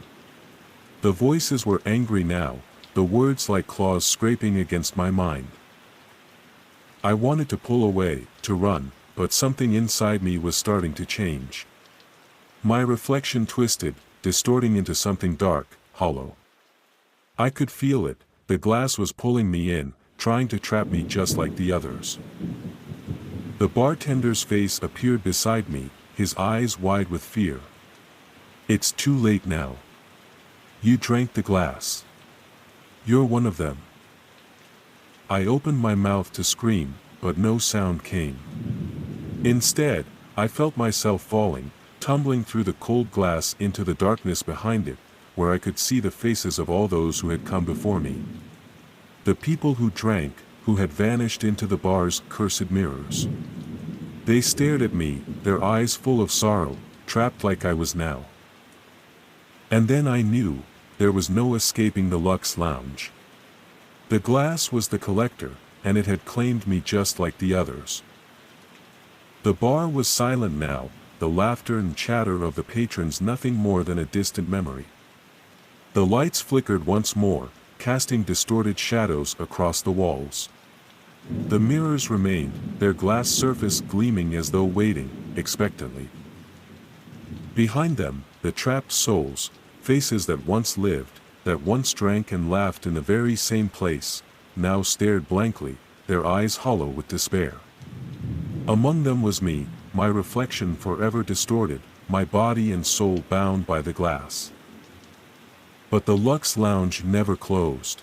The voices were angry now, the words like claws scraping against my mind. I wanted to pull away, to run, but something inside me was starting to change. My reflection twisted, distorting into something dark, hollow. I could feel it, the glass was pulling me in, trying to trap me just like the others. The bartender's face appeared beside me, his eyes wide with fear. "It's too late now. You drank the glass. You're one of them." I opened my mouth to scream, but no sound came. Instead, I felt myself falling, tumbling through the cold glass into the darkness behind it, where I could see the faces of all those who had come before me. The people who drank, who had vanished into the bar's cursed mirrors. They stared at me, their eyes full of sorrow, trapped like I was now. And then I knew, there was no escaping the Lux Lounge. The glass was the collector, and it had claimed me just like the others. The bar was silent now, the laughter and chatter of the patrons nothing more than a distant memory. The lights flickered once more, casting distorted shadows across the walls. The mirrors remained, their glass surface gleaming as though waiting, expectantly. Behind them, the trapped souls, faces that once lived, that once drank and laughed in the very same place, now stared blankly, their eyes hollow with despair. Among them was me, my reflection forever distorted, my body and soul bound by the glass. But the Lux Lounge never closed.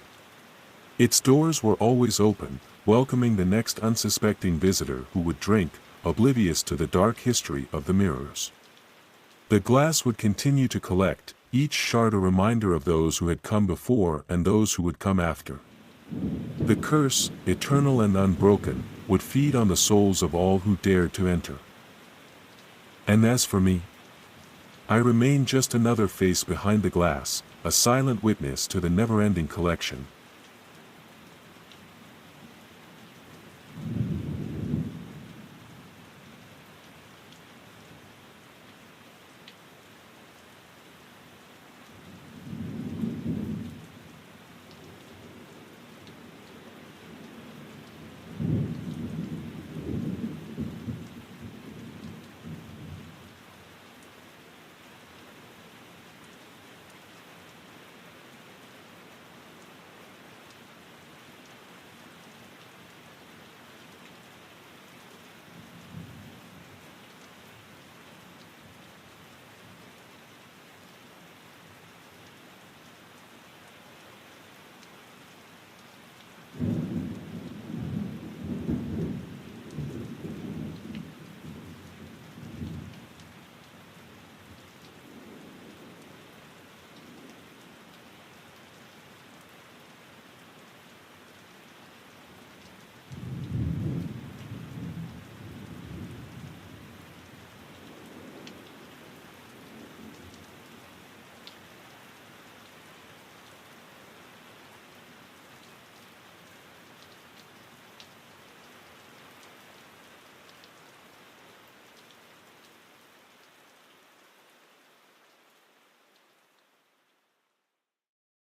Its doors were always open, welcoming the next unsuspecting visitor who would drink, oblivious to the dark history of the mirrors. The glass would continue to collect, each shard a reminder of those who had come before and those who would come after. The curse, eternal and unbroken, would feed on the souls of all who dared to enter. And as for me, I remain just another face behind the glass, a silent witness to the never-ending collection,